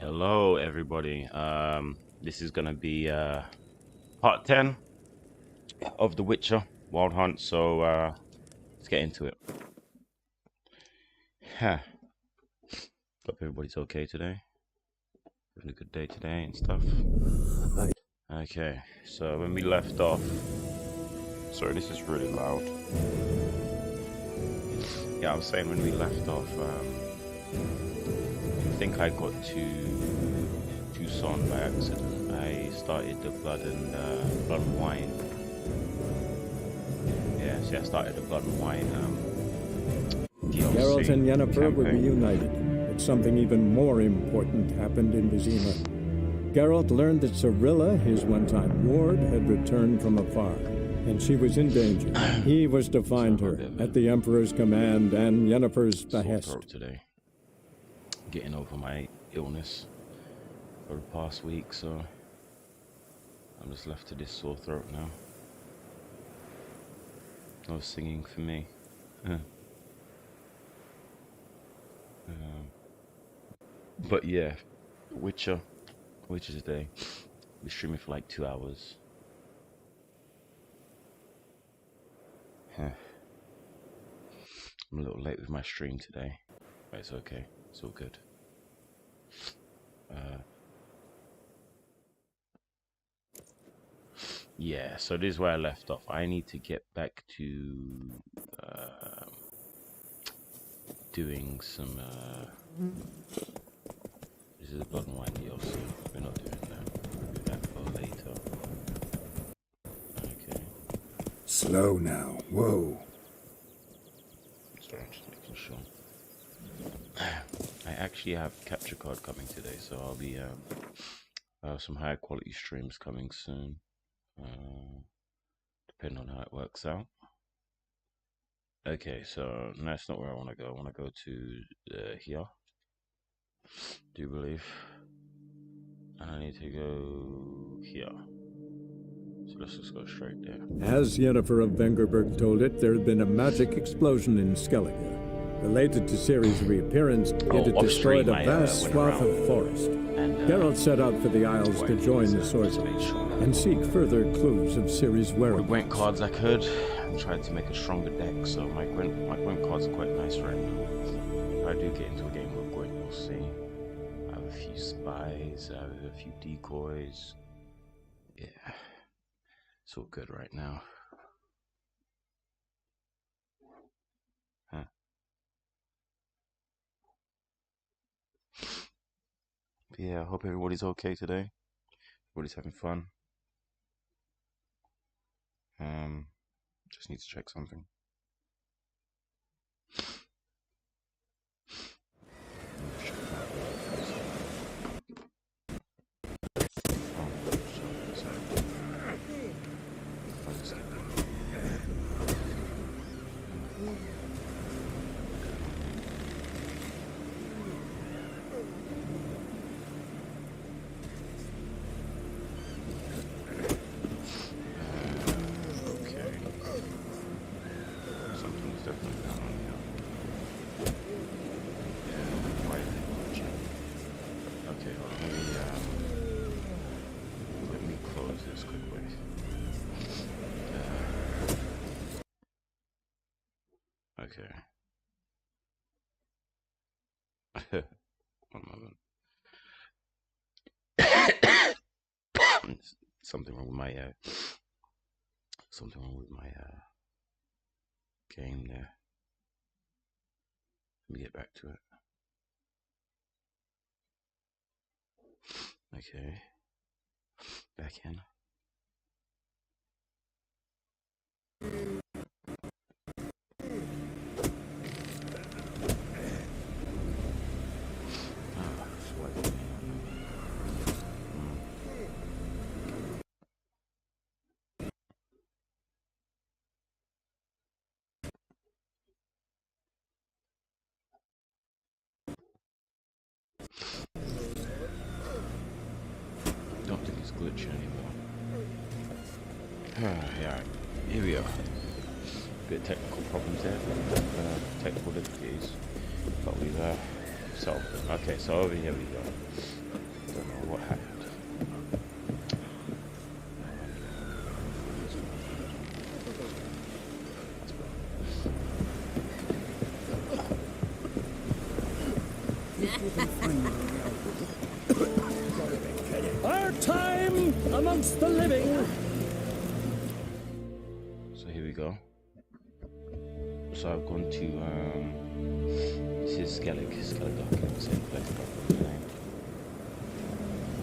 Hello, everybody. This is gonna be part 10 of The Witcher Wild Hunt. So let's get into it. Huh. Hope everybody's okay today. Having a good day today and stuff. Okay, so when we left off, sorry, this is really loud. Yeah, I was saying when we left off, I think I got to Tucson by accident. I started the blood and wine. Yeah, see, I started the blood and wine DLC Geralt and Yennefer were campaign. reunited, but something even more important happened in Vizima. Geralt learned that Cirilla, his one-time ward, had returned from afar, and she was in danger. He was to find her at the Emperor's command and Yennefer's behest. Today, getting over my illness for the past week, so I'm just left to this sore throat now. No singing for me. But yeah, Witcher's Day. We're streaming for like 2 hours. I'm a little late with my stream today, but it's okay. It's all good. Yeah, so this is where I left off. I need to get back to doing some this is a blood and wine DLC. We're not doing that. We'll do that for later. Okay. Slow now. Whoa. Sorry, I'm just making sure. I actually have capture card coming today, so I'll be some higher quality streams coming soon. Depending on how it works out. Okay, so that's not where I want to go. I want to go to here. Do you believe? And I need to go here. So let's just go straight there. As Yennefer of Vengerberg told it, there had been a magic explosion in Skellige. Related to Ciri's reappearance, it had destroyed a vast swath of forest. Geralt set out for the Isles to join the sorcerer and seek further clues of Ciri's whereabouts. With Gwent cards I could. I'm trying to make a stronger deck, so my Gwent cards are quite nice right now. If I do get into a game with Gwent, we'll see. I have a few spies, I have a few decoys. Yeah, it's all good right now. Huh. But yeah, I hope everybody's okay today. Everybody's having fun. Just need to check something. Okay. One moment. Something wrong with my game there. Let me get back to it. Okay. Back in. Don't think it's glitching anymore. Yeah, here we are. Bit of technical problems there, technical difficulties, but we've So, okay, so over here we go. Don't know what happened. Our time amongst the living. So here we go. So I've gone to this is Skellig, same place. I'm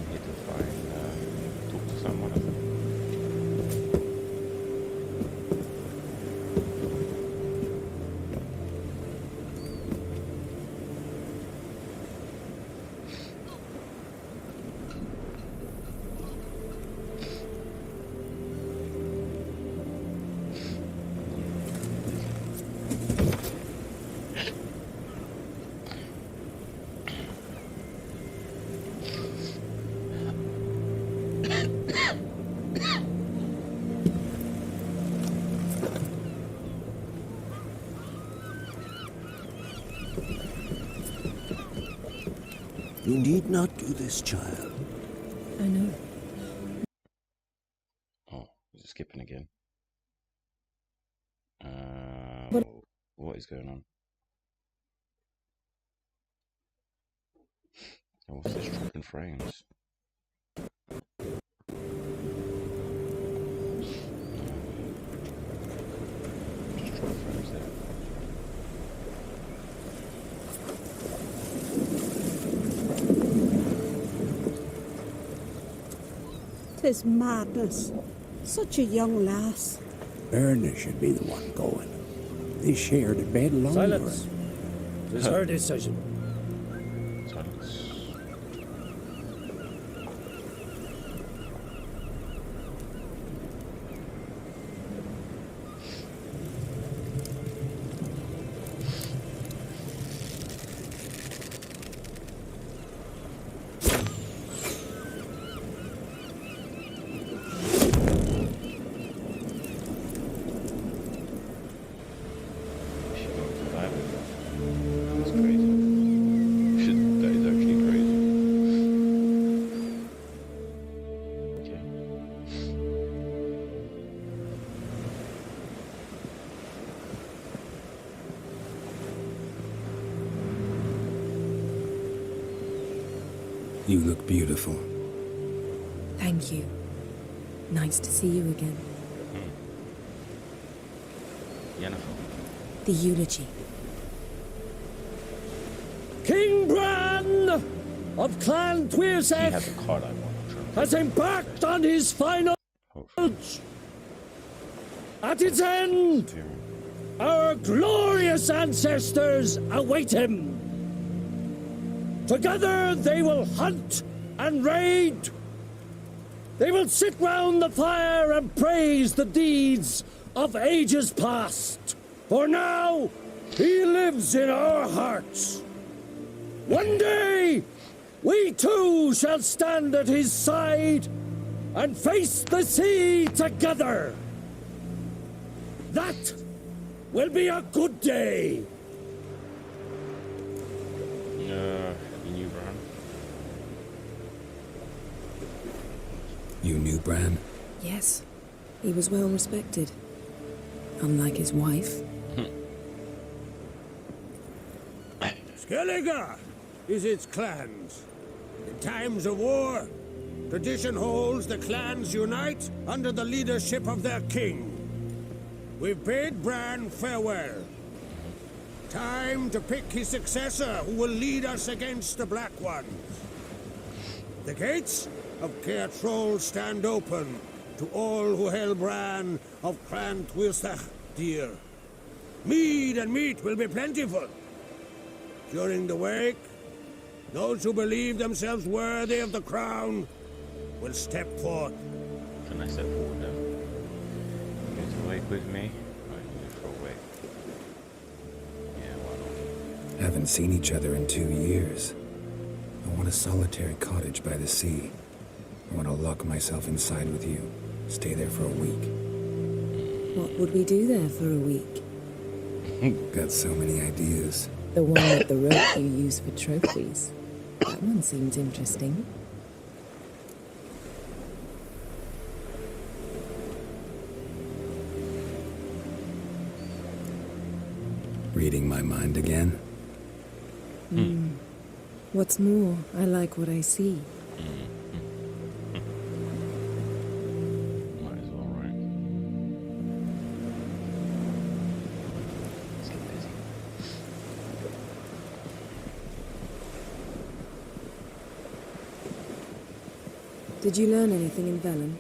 here to find talk to someone of them. You need not do this, child. I know. Oh, is it skipping again? What? What is going on? Oh, what's this dropping frames? Just drop frames there. 'Tis madness. Such a young lass. Erna should be the one going. They shared a bed longer. Silence. It is her decision. Silence. You look beautiful. Thank you. Nice to see you again. Jennifer. The eulogy. King Bran of Clan She had Twirsek the card I want. has embarked on his final march. At its end, our glorious ancestors await him. Together they will hunt and raid. They will sit round the fire and praise the deeds of ages past. For now, he lives in our hearts. One day, we too shall stand at his side and face the sea together. That will be a good day. You knew Bran? You knew Bran? Yes. He was well respected. Unlike his wife. Skellige is its clans. In times of war, tradition holds the clans unite under the leadership of their king. We've bid Bran farewell. Time to pick his successor who will lead us against the Black Ones. The gates of Caer Troll stand open to all who held Bran of Clan Twirsek dear. Mead and meat will be plentiful. During the wake, those who believe themselves worthy of the crown will step forth. Can I step forward then? You go to wake with me? Or you go for a wake? Yeah, why not? Haven't seen each other in 2 years. I want a solitary cottage by the sea. I want to lock myself inside with you. Stay there for a week. What would we do there for a week? Got so many ideas. The one with the roach you use for trophies. That one seems interesting. Reading my mind again? What's more, I like what I see. Might as well, right? Let's get busy. Did you learn anything in Velen?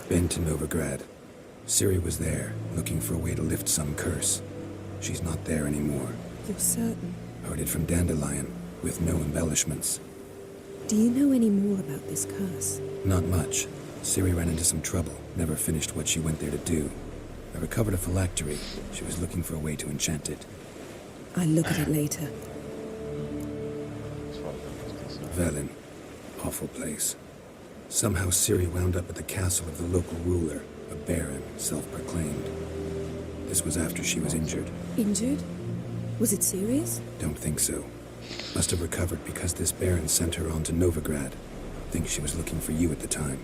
Been to Novigrad. Ciri was there, looking for a way to lift some curse. She's not there anymore. You're certain? Heard it from Dandelion, with no embellishments. Do you know any more about this curse? Not much. Ciri ran into some trouble, never finished what she went there to do. I recovered a phylactery. She was looking for a way to enchant it. I'll look at it later. Velen. Awful place. Somehow Ciri wound up at the castle of the local ruler, a baron, self-proclaimed. This was after she was injured. Injured? Was it serious? Don't think so. Must have recovered because this baron sent her on to Novigrad. Think she was looking for you at the time.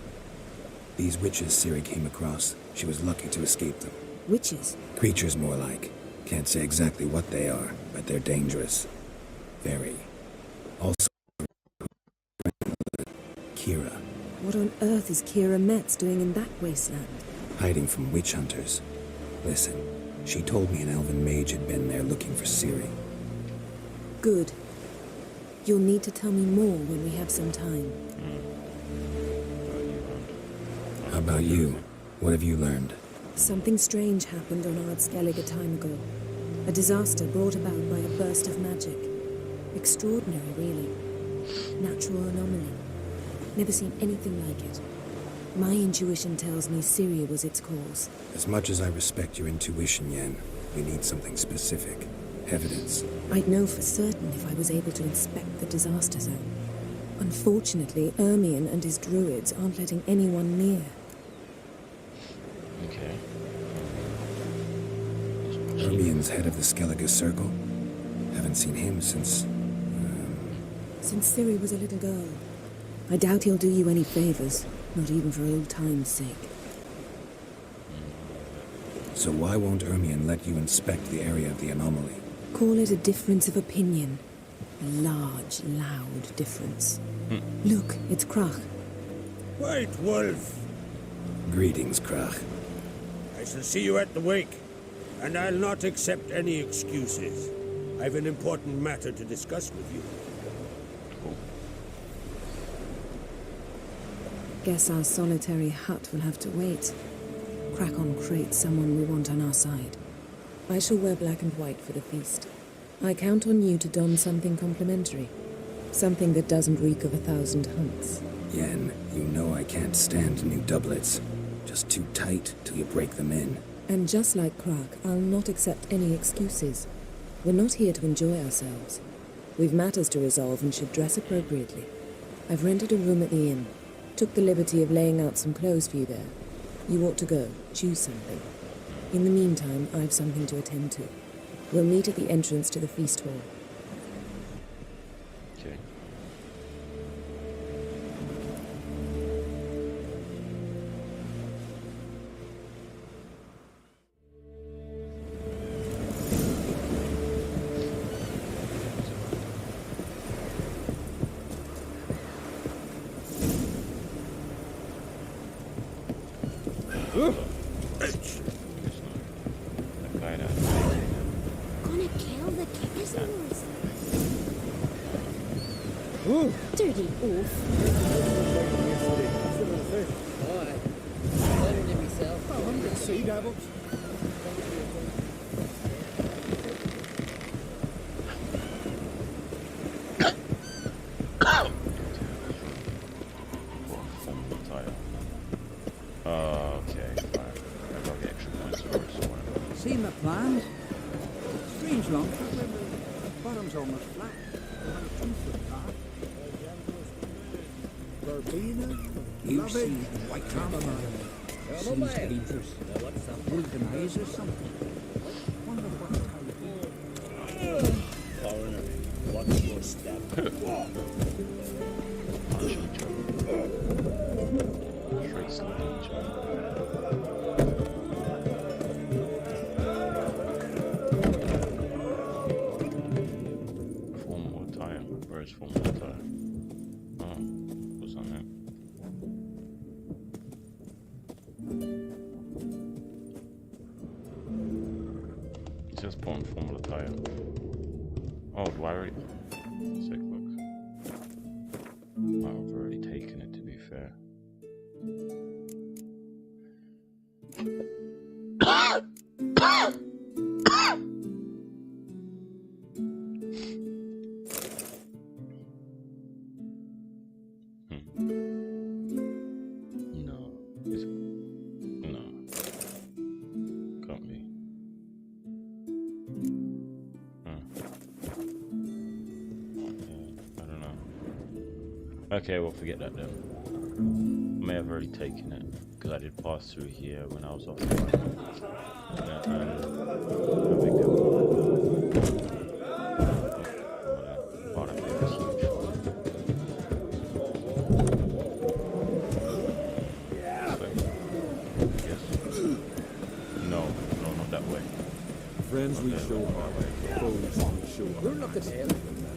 These witches Ciri came across, she was lucky to escape them. Witches? Creatures more like. Can't say exactly what they are, but they're dangerous. Very. Also, Kira. What on earth is Kira Metz doing in that wasteland? Hiding from witch hunters. Listen, she told me an elven mage had been there looking for Ciri. Good. You'll need to tell me more when we have some time. How about you? What have you learned? Something strange happened on Ardskellig a time ago. A disaster brought about by a burst of magic. Extraordinary, really. Natural anomaly. Never seen anything like it. My intuition tells me Ciri was its cause. As much as I respect your intuition, Yen, we need something specific. Evidence. I'd know for certain if I was able to inspect the disaster zone. Unfortunately, Ermion and his druids aren't letting anyone near. Okay. Ermion's head of the Skellige Circle? Haven't seen him since... Since Ciri was a little girl. I doubt he'll do you any favors, not even for old time's sake. So why won't Ermion let you inspect the area of the anomaly? Call it a difference of opinion. A large, loud difference. Look, it's Krach. White Wolf. Greetings, Krach. I shall see you at the wake, and I'll not accept any excuses. I've an important matter to discuss with you. Guess our solitary hut will have to wait. Crack on crate someone we want on our side. I shall wear black and white for the feast. I count on you to don something complimentary. Something that doesn't reek of 1,000 hunts. Yen, you know I can't stand new doublets. Just too tight till you break them in. And just like Crack, I'll not accept any excuses. We're not here to enjoy ourselves. We've matters to resolve and should dress appropriately. I've rented a room at the inn. Took the liberty of laying out some clothes for you there. You ought to go. Choose something. In the meantime, I've something to attend to. We'll meet at the entrance to the feast hall. Okay. Gonna kill the kickers. Dirty oaf. Sea devils. Okay, fine. I got the extra points for it, so whatever. See my plan? Strange long trip. Bottom's almost flat. Verbena, lovey, white chamomile. Seems dangerous. Wolven eyes or something. Curse them. Form more time. Where is form more time? Oh, what's on that? It says pawn formula tire. Oh, do I already? Sick books. I've already taken it, to be fair. No. No. Can't be. I don't know. Okay, well, forget that then. I may have already taken it, because I did pass through here when I was off. Oh, that thing is huge. Yes. No, not that way. Friends we show our way, foes we show our We're looking here.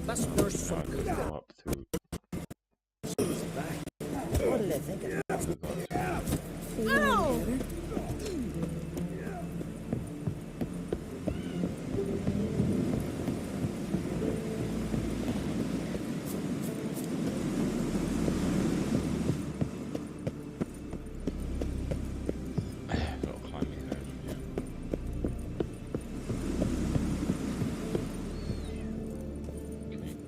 That's worse I could go up through. What do they think of that? Little climbing there, yeah. Okay.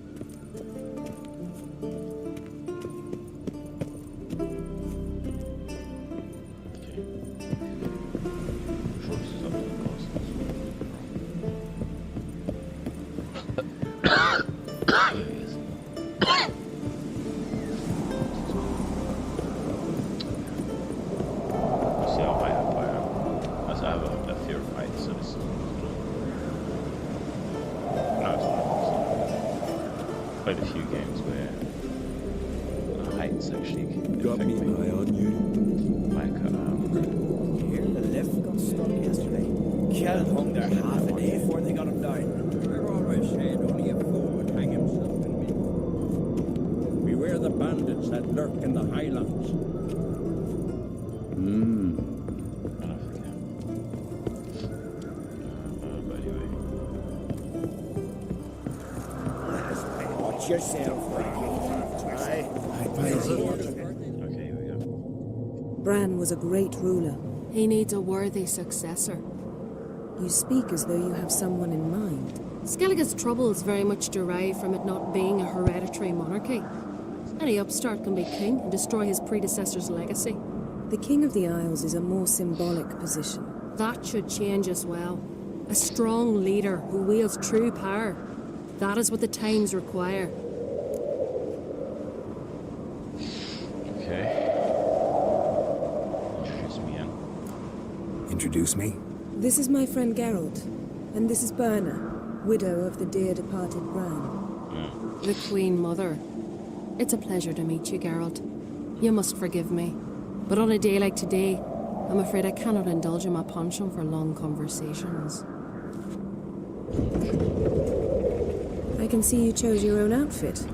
Sure, this is up to the castle. There he is. See how high up I am. As I have a fear of heights, so this is no, it's not. Played a few games where heights actually got affect me me. eye on you. Like, Here, the lift got stuck yesterday. Kel hung there half a day before they got him down. I've always said only a fool would hang himself in me. Beware the bandits that lurk in the highlands. I forget. But anyway. Watch yourself, Aye. Okay, here we go. Bran was a great ruler. He needs a worthy successor. You speak as though you have someone in mind. Skellige's troubles very much derive from it not being a hereditary monarchy. Any upstart can be king and destroy his predecessor's legacy. The King of the Isles is a more symbolic position. That should change as well. A strong leader who wields true power. That is what the times require. Okay. Introduce me in. Introduce me? This is my friend Geralt, and this is Berna, widow of the dear departed Bran. The Queen Mother. It's a pleasure to meet you, Geralt. You must forgive me. But on a day like today, I'm afraid I cannot indulge in my penchant for long conversations. I can see you chose your own outfit.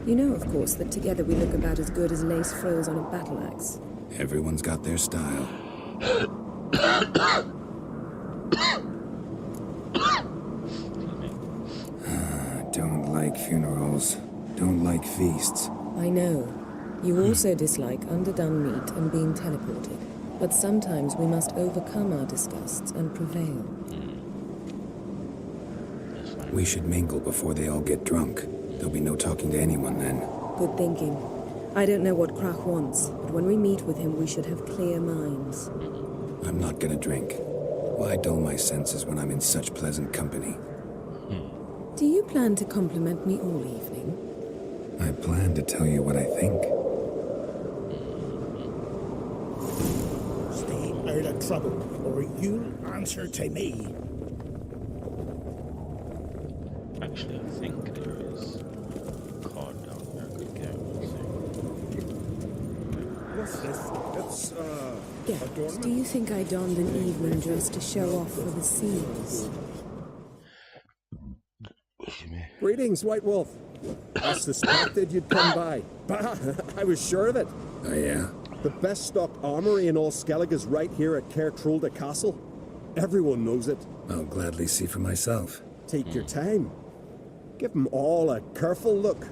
You know, of course, that together we look about as good as lace frills on a battle axe. Everyone's got their style. Don't like funerals. Don't like feasts. I know. You also dislike underdone meat and being teleported. But sometimes we must overcome our disgusts and prevail. We should mingle before they all get drunk. There'll be no talking to anyone then. Good thinking. I don't know what Krach wants, but when we meet with him, we should have clear minds. I'm not gonna drink. Why dull my senses when I'm in such pleasant company? Do you plan to compliment me all evening? I plan to tell you what I think. Stay out of trouble, or you'll answer to me. Actually, I think there is a card down there I could get. What's this? It's, Geralt, do you think I donned an evening dress to show off for the seals? Greetings, White Wolf. I suspected you'd come by. Bah, I was sure of it. Oh, yeah? The best stocked armory in all Skellige is right here at Caer Trolde Castle. Everyone knows it. I'll gladly see for myself. Take your time. Give them all a careful look.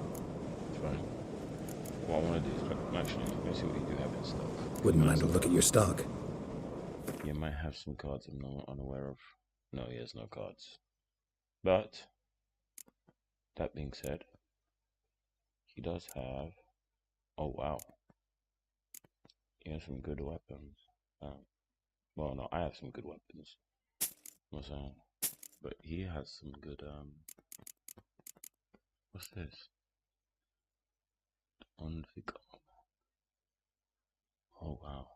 Fine. What I want to do is actually let me see what you do have in stock. Wouldn't mind a look at your stock. You might have some cards I'm not unaware of. No, he has no cards. But that being said, he does have. Oh wow, he has some good weapons. Well, no, I have some good weapons. What's that? But he has some good. What's this? Unvig armor. Oh wow.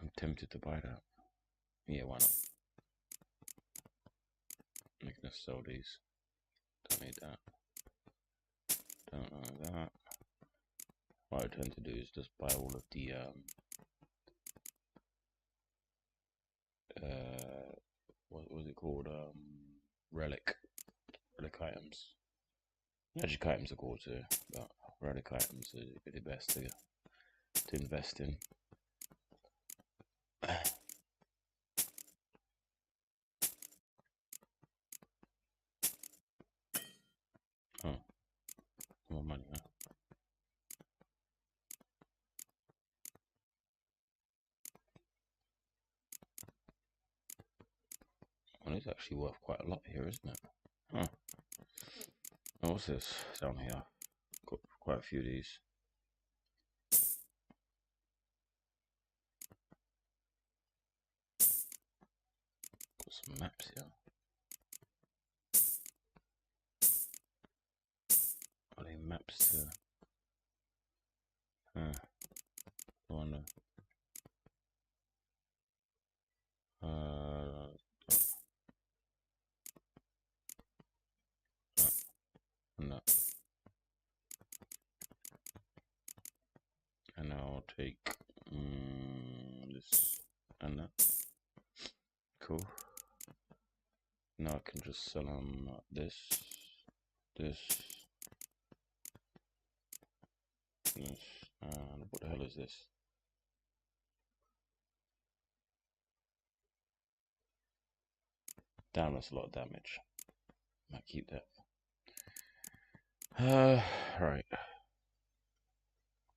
I'm tempted to buy that. Yeah, why not? I'm gonna sell these. Don't need that. Don't know that. What I tend to do is just buy all of the what was it called? Relic items. Magic items are cool too, but relic items are the best to invest in. Oh, more money, huh? Well, it's actually worth quite a lot here, isn't it? Huh. Oh, what's this down here? Got quite a few of these. Got some maps here. Are they maps to? Huh. I wonder. No. And I'll take this and that. Cool. Now I can just sell them this, and what the hell is this? Damn, that's a lot of damage. Might keep that. Right.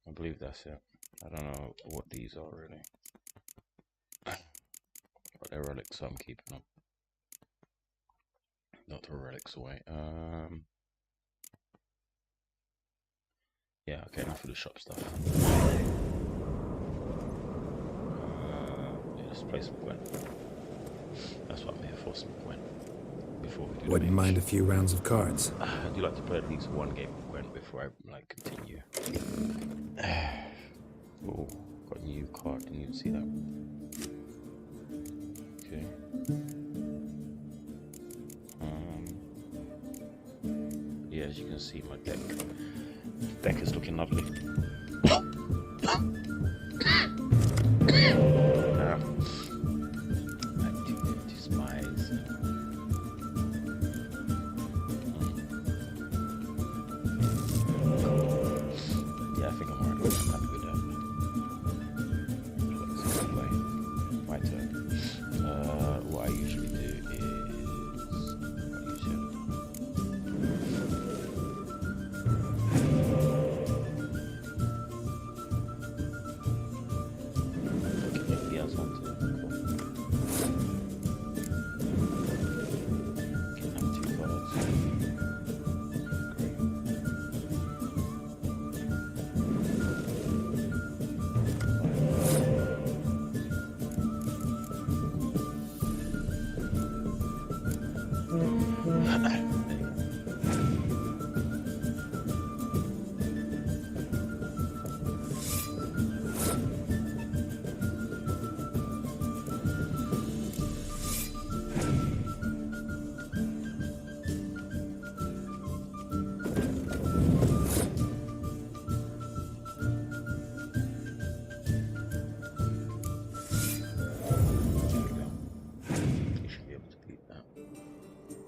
I believe that's it. I don't know what these are really. But they're relics, so I'm keeping them. Not throw relics away. Yeah, okay, enough of the shop stuff. Yeah, let's play some Gwent. That's what I'm here for, some Gwent. Before we do. Wouldn't mind a few rounds of cards. I do like to play at least one game of Gwent before I like continue. Oh, got a new card. Didn't even see that. Okay. Yeah, as you can see, my deck is looking lovely. Activity spies. Yeah, I think I'm alright. I'm happy with that. Anyway, my turn. What I usually do is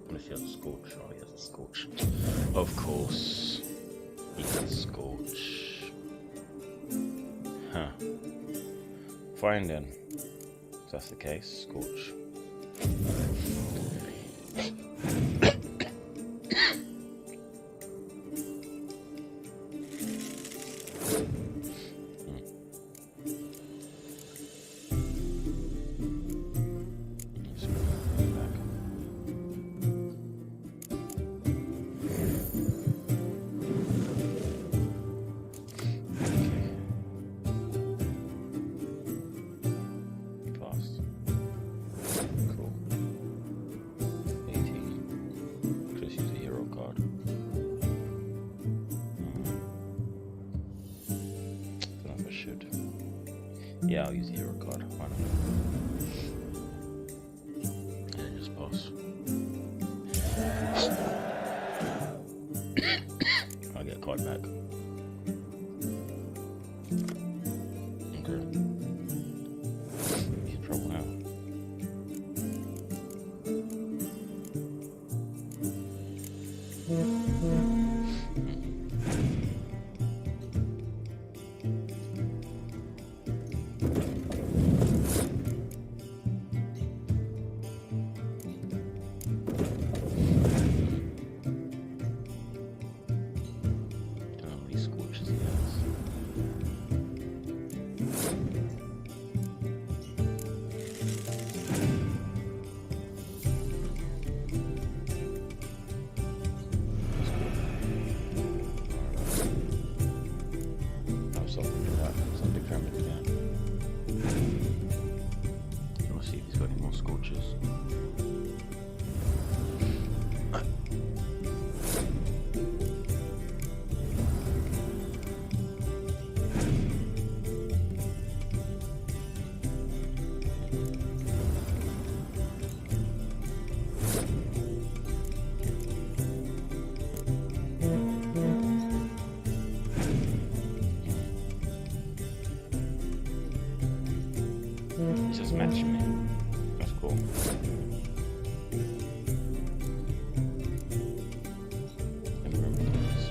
Unless he has a scorch. Oh, he has a scorch. Of course. He has a scorch. Huh. Fine then. If that's the case, scorch. Yeah, I'll use the hero card. Why not? And just pass. I'll get a card back. Okay. He's in trouble now. Just matching me. That's cool.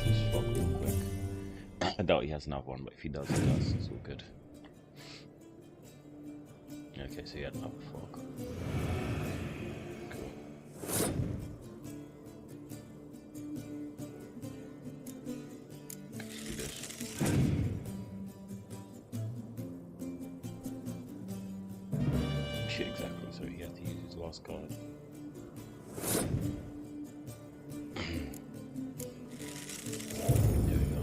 Just fuck real quick. I doubt he has another one, but if he does, he does. It's all good. Okay, so he had another fog. Cool. Let's do this. Shit, exactly, so he had to use his last card. There we go.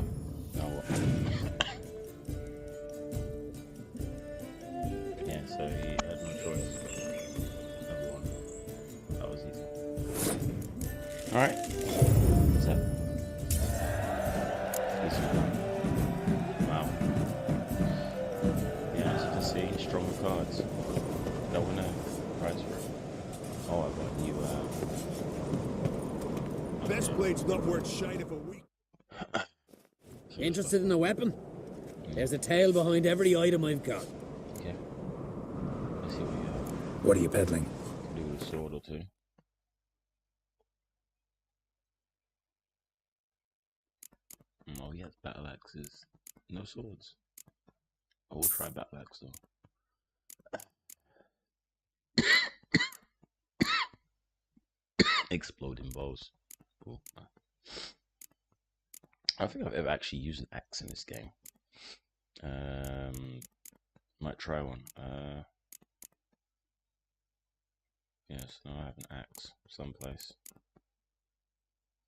Now what? Yeah, so he had no choice. Another one. That was easy. Alright. What's that? Wow. Yeah, as you can see, stronger cards. That one price for it. Oh, I got new Best blade's not worth shite of a week. Interested in a weapon? There's a tale behind every item I've got. Okay. Let's see what we got. What are you peddling? Can do with a sword or two. Oh, he has battle axes. No swords. I will try battle axe though. Exploding bows. Cool. I don't think I've ever actually used an axe in this game. Might try one. Yes, now I have an axe someplace.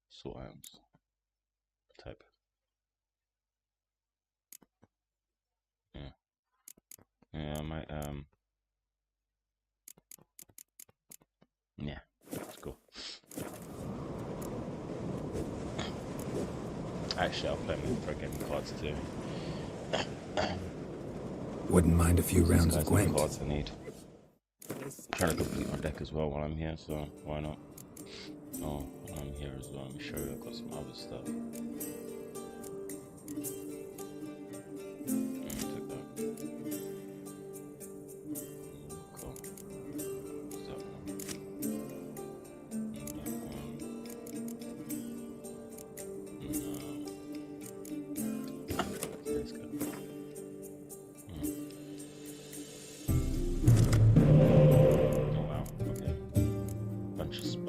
Sword items. Type. Yeah. Yeah, I might yeah, that's cool. Actually, I'll play with for a game of cards too. Wouldn't mind a few rounds of Gwent. Cards I need. I'm trying to complete my deck as well while I'm here, so why not? Oh, while I'm here as well, let me show you. I've got some other stuff. Took that. Cool. What's that one?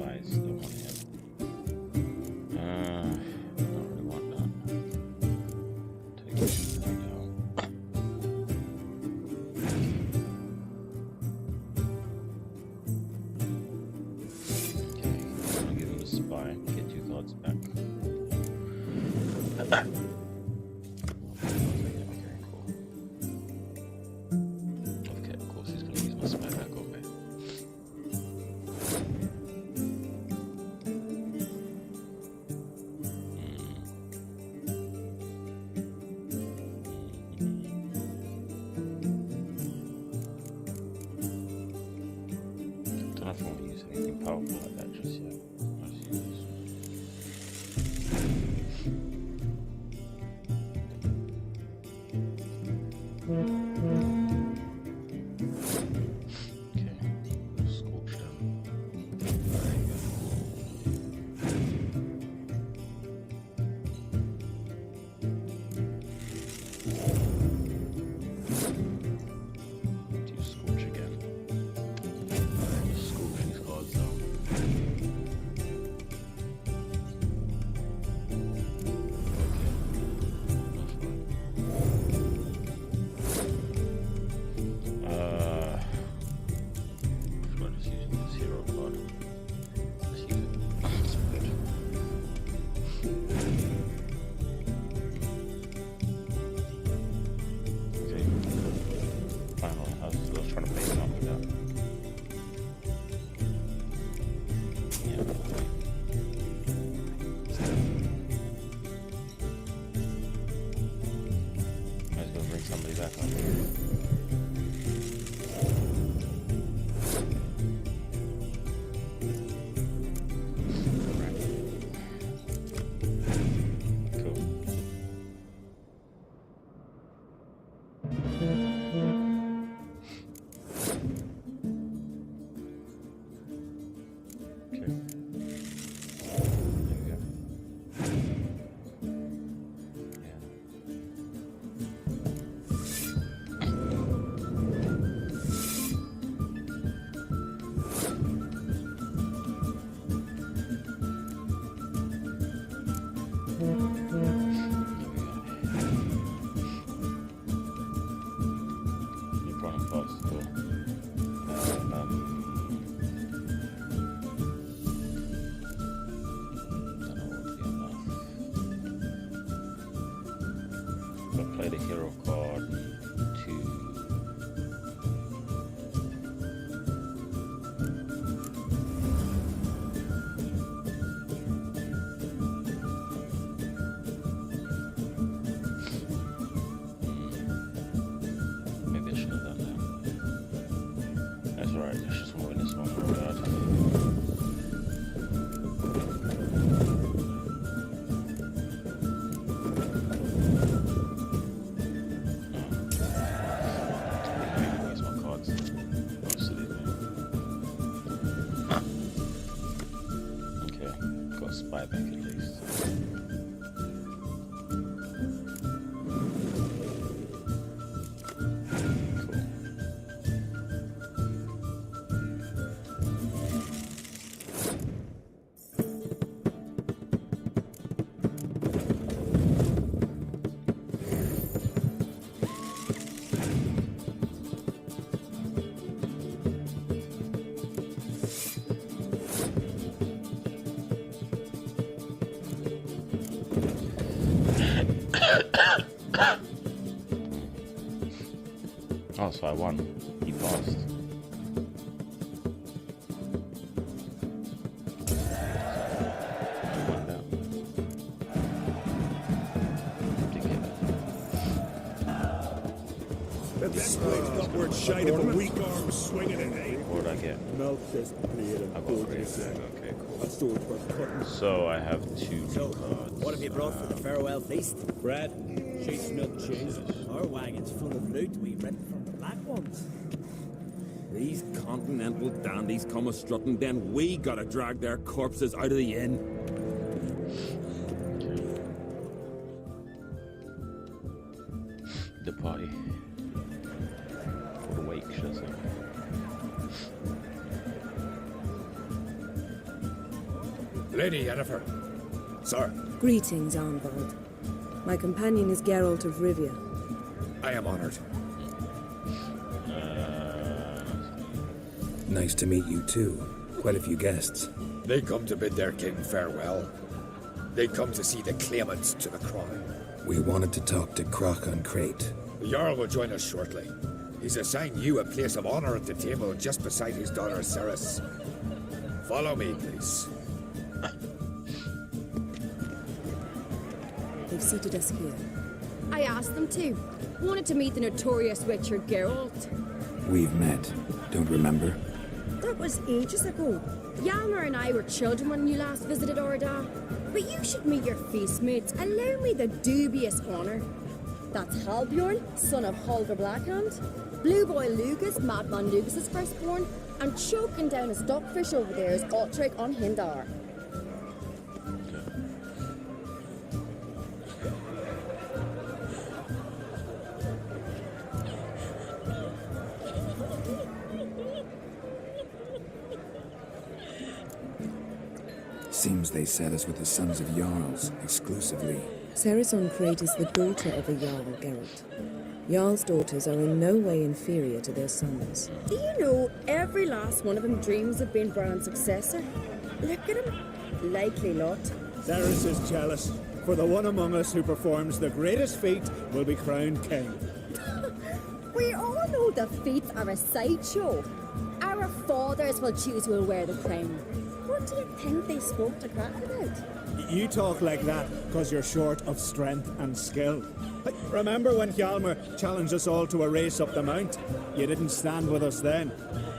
spies. Don't want him. Don't really want that. Take that down. Okay, I'm gonna give him a spy. Get 2 cards back. Powerful like that just yet. Let's see this. Okay, scorch them. There you go. Do scorch again. Scorch these cards down. Somebody back up here. Cool. Okay. There we go. Play the hero card to maybe I should have done that. That's alright, let's just win this one. Spy back at least. Oh, so I won. He lost. This blade's got word shite of a weak arm swinging it, eh? What did I get? I got 3. Okay, cool. So I have 2 cards. What have you brought for the farewell feast? Bread, chestnut cheese. Our wagon's full of loot we rented from the Black Ones. These continental dandies come a strutting, then we gotta drag their corpses out of the inn. The party. For the wake, should I say. Lady Yennefer. Sir. Greetings, Arnvald. My companion is Geralt of Rivia. I am honored. Nice to meet you, too. Quite a few guests. They come to bid their king farewell. They come to see the claimants to the crown. We wanted to talk to Croc on Crate. The Jarl will join us shortly. He's assigned you a place of honor at the table just beside his daughter Ceres. Follow me, please. They've seated us here. I asked them to. Wanted to meet the notorious witcher Geralt. We've met. Don't remember? That was ages ago. Hjalmar and I were children when you last visited Orda. But you should meet your feast mates. Allow me the dubious honor. That's Halbjorn, son of Holger Blackhand. Blue Boy Lucas, Madman Lucas's firstborn. And choking down a stockfish over there is Otric on Hindar. Seems they set us with the sons of Jarls, exclusively. Ceres on Crate is the daughter of a Jarl, Geralt. Jarl's daughters are in no way inferior to their sons. Do you know every last one of them dreams of being Bran's successor? Look at him. Likely lot. Ceres is jealous, for the one among us who performs the greatest feat will be crowned king. We all know the feats are a sideshow. Our fathers will choose who will wear the crown. What do you think they spoke to Crack about? You talk like that because you're short of strength and skill. Remember when Hjalmar challenged us all to a race up the mount? You didn't stand with us then.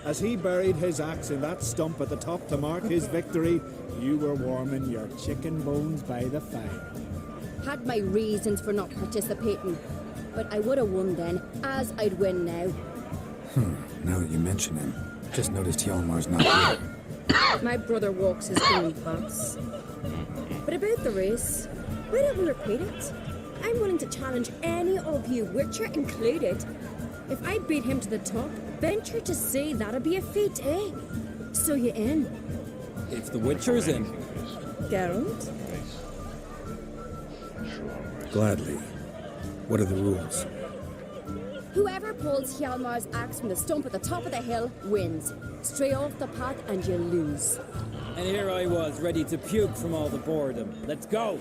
As he buried his axe in that stump at the top to mark his victory, you were warming your chicken bones by the fire. Had my reasons for not participating, but I would have won then, as I'd win now. Now that you mention him, just noticed Hjalmar's not here. My brother walks his own paths. But about the race, we don't repeat it. I'm willing to challenge any of you, Witcher included. If I beat him to the top, venture to say that'd be a feat, eh? So you in? If the Witcher's in. Geralt? Gladly. What are the rules? Whoever pulls Hjalmar's axe from the stump at the top of the hill wins. Stray off the path and you lose. And here I was, ready to puke from all the boredom. Let's go!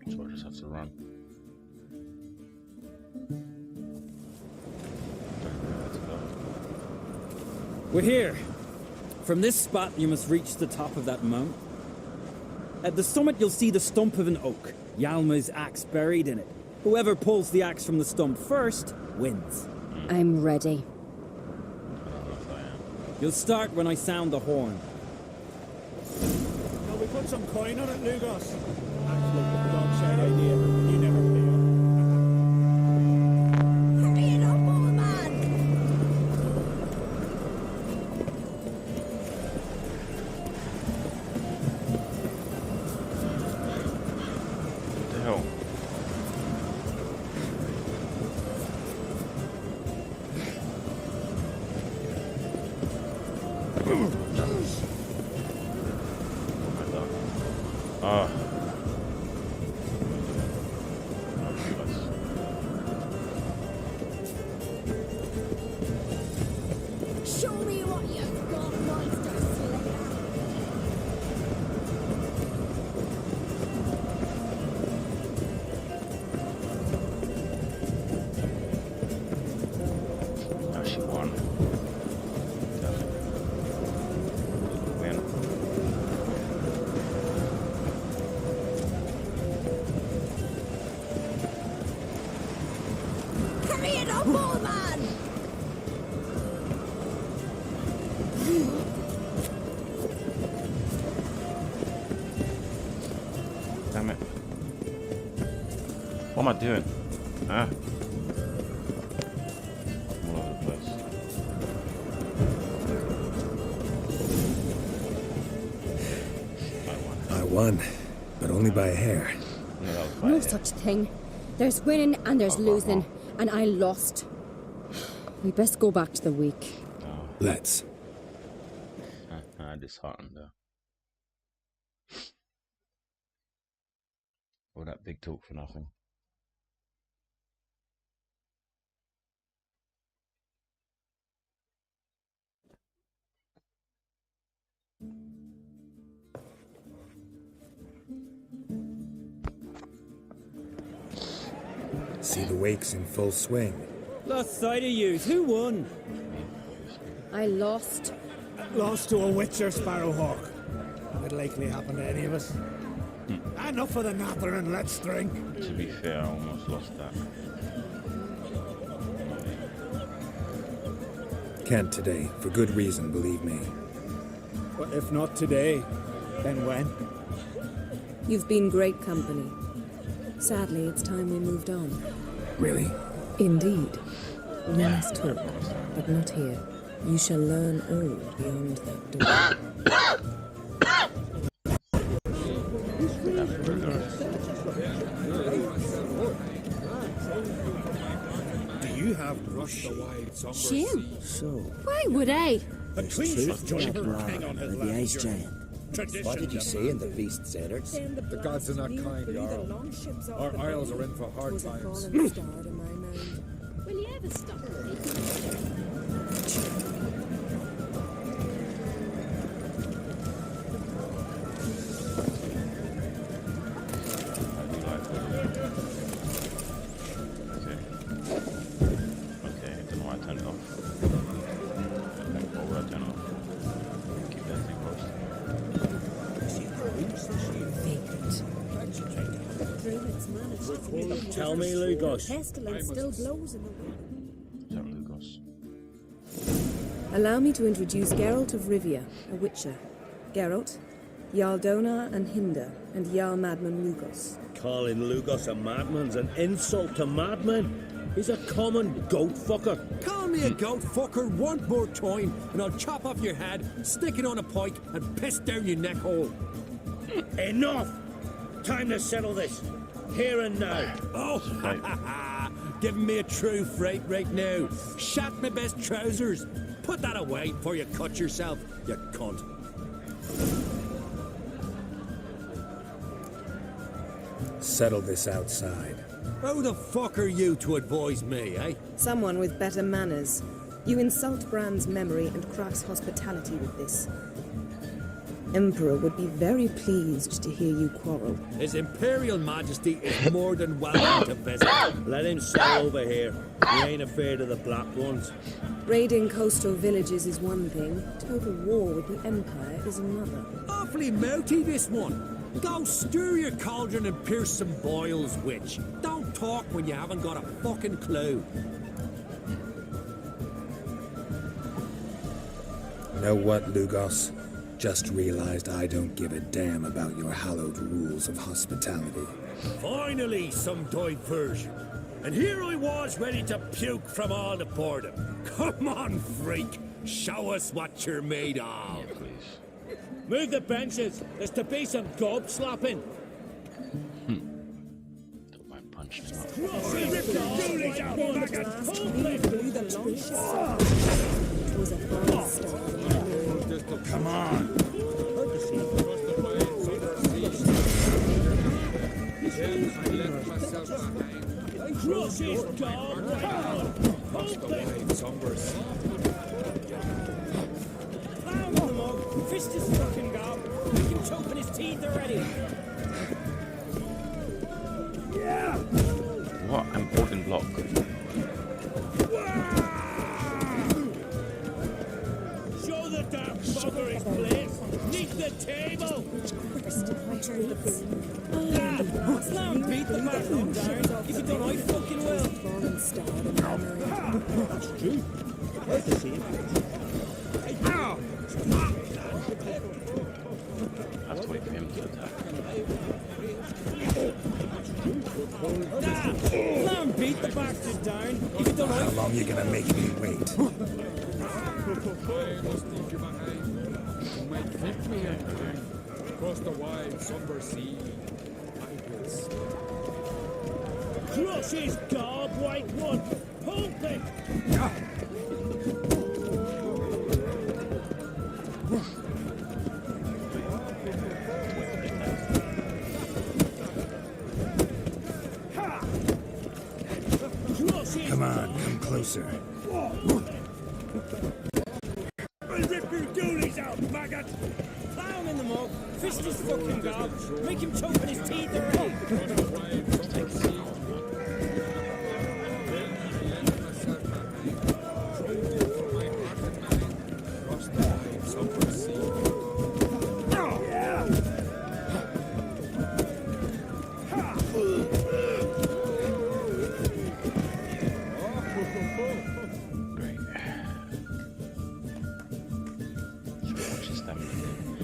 So I just have to run. We're here. From this spot, you must reach the top of that mount. At the summit, you'll see the stump of an oak. Hjalmar's axe buried in it. Whoever pulls the axe from the stump first wins. I'm ready. You'll start when I sound the horn. Shall we put some coin on it, Lugos? Actually, the dog side idea. You never play Hurry it up, old man! What the hell? Show me what you've got, monster slayer! Oh, she won. Win. Hurry it up, old man! Damn it. What am I doing? Huh? I'm all over the place. I won, but only by a hair. Yeah, that was by No a such thing. There's winning and there's losing, and I lost. We best go back to the week. Let's. Nah, disheartened though. All that big talk for nothing. See the wakes in full swing. Lost sight of yous. Who won? I lost. Lost to a witcher, Sparrowhawk. Would likely happen to any of us. Enough of the natter and let's drink. To be fair, I almost lost that. Can't today, for good reason, believe me. But if not today, then when? You've been great company. Sadly, it's time we moved on. Really? Indeed. We must talk, but not here. You shall learn all beyond that door. Do you have brushed the wild summer? Shame. So, Why would I? a clean shot hang on his the ice giant. Tradition. What did you say in the beast's innards? The gods are not kind, Jarl. Our isles are in for hard times. Will you ever stop? Okay, then why turn it off? What will I turn off? Keep that thing posted. Tell me, Lugos. pestilence still blows in the wind. Tell Lugos. Allow me to introduce Geralt of Rivia, a witcher. Geralt, Jarl Dona and Hinder, and Jarl Madman Lugos. Calling Lugos a madman's an insult to madmen. He's a common goat fucker. Call me a goat fucker one more time, and I'll chop off your head, stick it on a pike, and piss down your neck hole. Enough! Time to settle this. Here and now. Oh, giving me a true fright right now. Shat my best trousers. Put that away before you cut yourself, you cunt. Settle this outside. Who the fuck are you to advise me, eh? Someone with better manners. You insult Bran's memory and Krag's hospitality with this. Emperor would be very pleased to hear you quarrel. His Imperial Majesty is more than welcome to visit. Let him stay over here. He ain't afraid of the black ones. Raiding coastal villages is one thing. Total war with the Empire is another. Awfully melty, this one. Go stir your cauldron and pierce some boils, witch. Don't talk when you haven't got a fucking clue. Know what, Lugos? Just realized I don't give a damn about your hallowed rules of hospitality. Finally, some diversion. And here I was ready to puke from all the boredom. Come on, freak. Show us what you're made of. Yeah, please. Move the benches. There's to be some gob slapping. Don't mind punching him up. Come on. Cross his dog. Fist his fucking gob. Make him choke in his teeth already. What? I'm holding block. Show the damn bugger his place. Neath the table. Slam beat the bastard down. If you don't, I fucking will. That's true. Where's the scene? I have to wait for him to attack. Slam beat the bastard down. If you don't, How long you gonna make me wait? Across the wide, somber sea, Cross his gob, white one. Pump it. closer. I'll rip your doolies out, maggot! Plow him in the mug, fist his fucking gob, make him choke on his teeth already.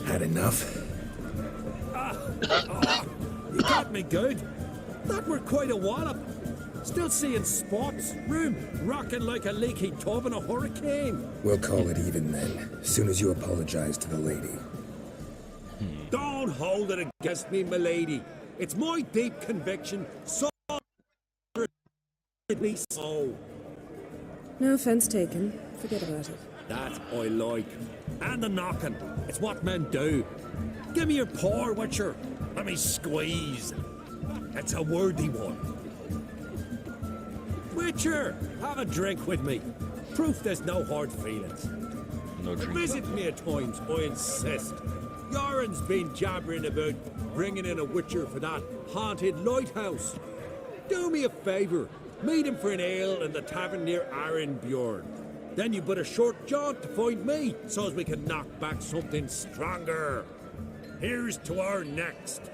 Had enough? You got me good. That were quite a wallop. Still seeing spots, room rocking like a leaky tub in a hurricane. We'll call it even then, as soon as you apologize to the lady. Don't hold it against me, milady. It's my deep conviction, so so. No offense taken. Forget about it. That I like. And the knocking. It's what men do. Give me your paw, Witcher. Let me squeeze. It's a worthy one. Witcher, have a drink with me. Proof there's no hard feelings. No drink. Visit me at times, I insist. Yoren's been jabbering about bringing in a Witcher for that haunted lighthouse. Do me a favour. Meet him for an ale in the tavern near Arenbjorn. Then you but a short jaunt to find me, so as we can knock back something stronger. Here's to our next.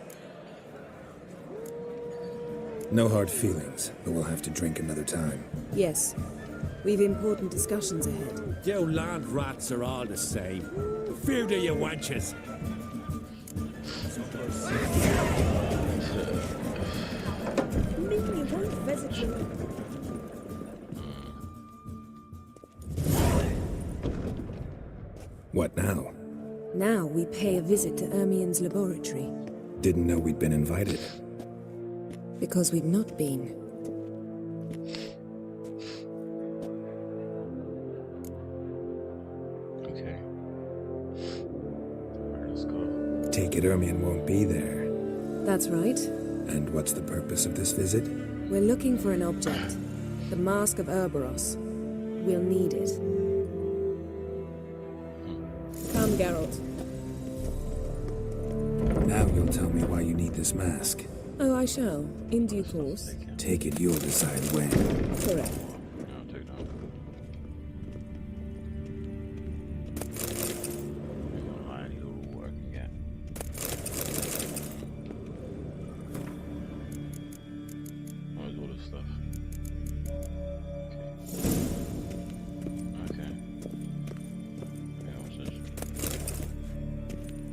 No hard feelings, but we'll have to drink another time. Yes. We've important discussions ahead. You land rats are all the same. Fear to you wenches. Mean you won't visit you. What now? Now we pay a visit to Ermien's laboratory. Didn't know we'd been invited. Because we've not been. Okay. Alright, let's go. Take it Ermien won't be there. That's right. And what's the purpose of this visit? We're looking for an object. The Mask of Urboros. We'll need it. Come, Geralt. Now you'll tell me why you need this mask. Oh, I shall. In due course. Take it you'll decide when. Correct. No, take that. I need a little work again. Where's all this stuff? Okay. Okay, what's this?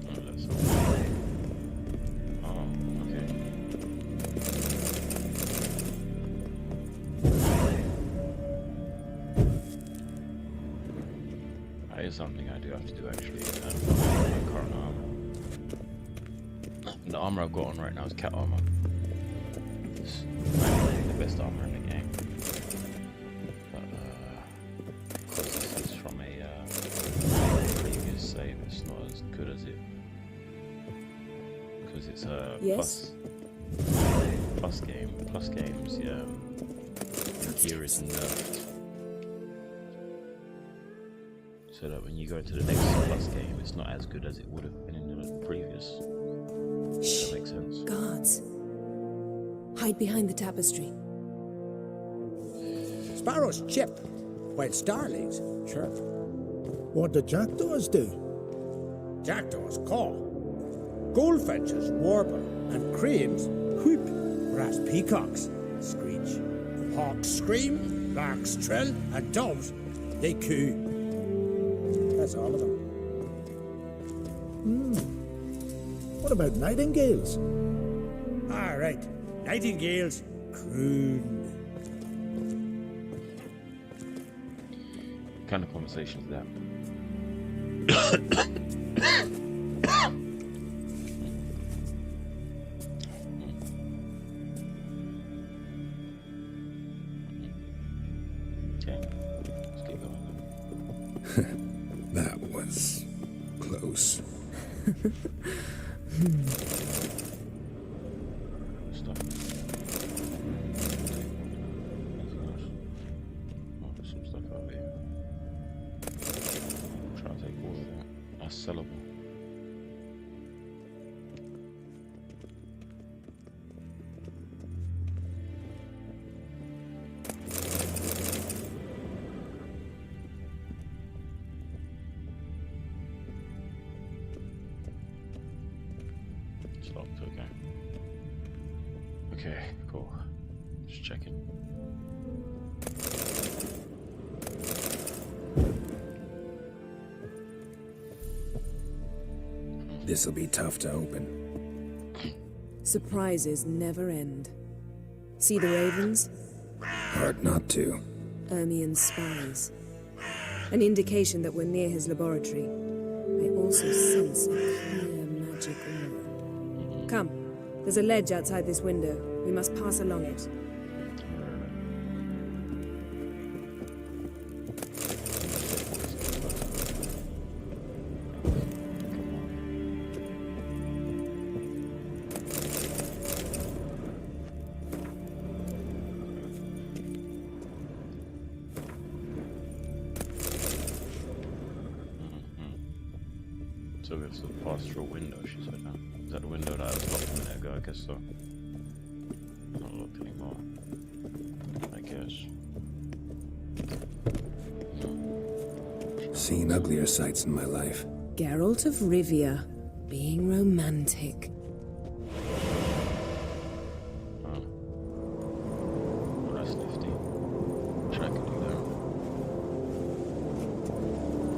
Oh, that's all. Oh, okay. That is something I do have to do actually. My current armor. The armor I've got on right now is cat armor. It's the best armor in the game. But because this is from a previous save, it's not as good as it. Because it's a Yes? plus game. Plus games, yeah. Gear is nerfed. So that when you go to the next plus game, it's not as good as it would have been in the previous. Shh. That makes sense. Guards. Hide behind the tapestry. Sparrows chip, while starlings chirp. What do jackdaws do? Jackdaws caw. Goldfinches warble, and cranes whoop, whereas peacocks screech. Hawks scream, larks trill, and doves, they coo. That's all of them. What about nightingales? All right, nightingales croon. What kind of conversation is that? Okay, let's keep going. That was close. Stuff. Oh, it's locked, okay. Okay, cool. Just checking. This'll be tough to open. Surprises never end. See the ravens? Hard not to. Ermien's spies. An indication that we're near his laboratory. I also sense a clear magic aura. Come, there's a ledge outside this window. We must pass along it. So we have to pass through a window, she said. Huh? Is that the window that I was locked a minute ago? I guess so. Not locked anymore. I guess. Seen uglier sights in my life. Geralt of Rivia, being romantic. Oh. Well, that's nifty. Wish I could do that.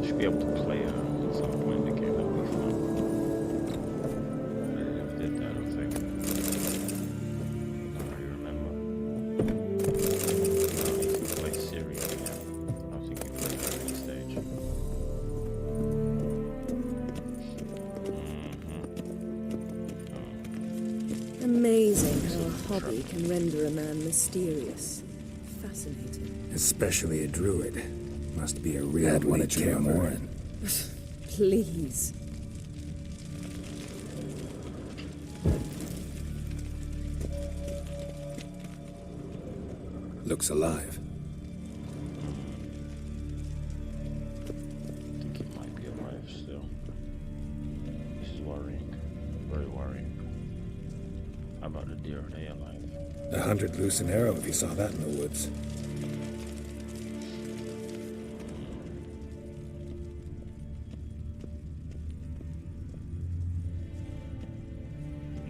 I should be able to play at some point in the game. That would be fun. I never did that, I don't think. I don't remember. No, you can play ciri again. I don't think you play her at any stage. Amazing how a hobby can render a man mysterious. Fascinating. Especially a druid. Must be a real one to care more in. Please. Looks alive. I think it might be alive still. This is worrying. Very worrying. How about the deer? Are they alive? 100 loose an arrow if you saw that in the woods.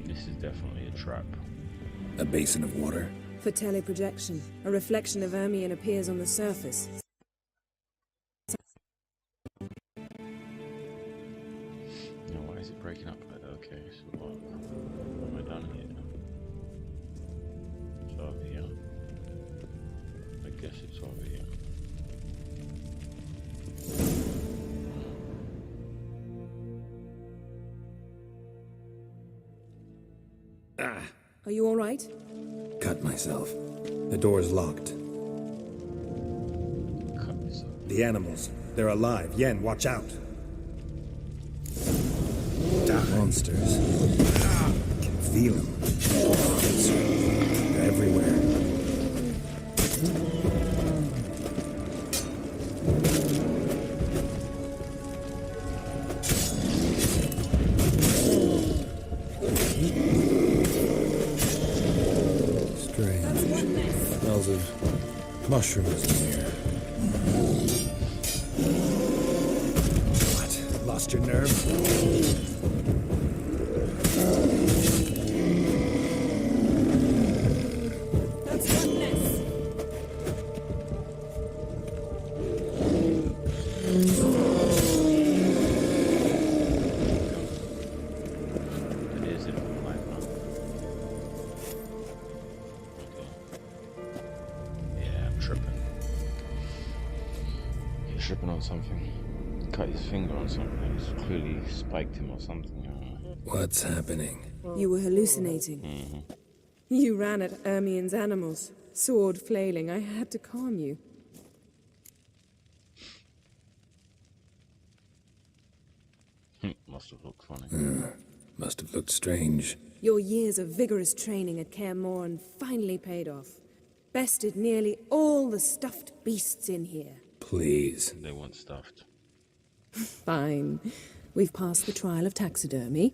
This is definitely a trap. A basin of water. For teleprojection, a reflection of Ermien appears on the surface. No, why is it breaking up like that? Okay, so what have I done here? It's over here. I guess it's over here. Are you all right? Cut myself. The door's locked. Cut myself. The animals. They're alive. Yen, watch out. Monsters. Can feel them. They're everywhere. Smells of mushrooms in here. What? Lost your nerve? That's oneness. It is in life now. Yeah, I'm tripping. He's tripping on something. Cut his finger on something. It's clearly spiked him or something. What's happening? You were hallucinating. You ran at Ermien's animals, sword flailing. I had to calm you. Must have looked funny. Must have looked strange. Your years of vigorous training at Kaer Morhen finally paid off. Bested nearly all the stuffed beasts in here. Please. They weren't stuffed. Fine. We've passed the trial of taxidermy.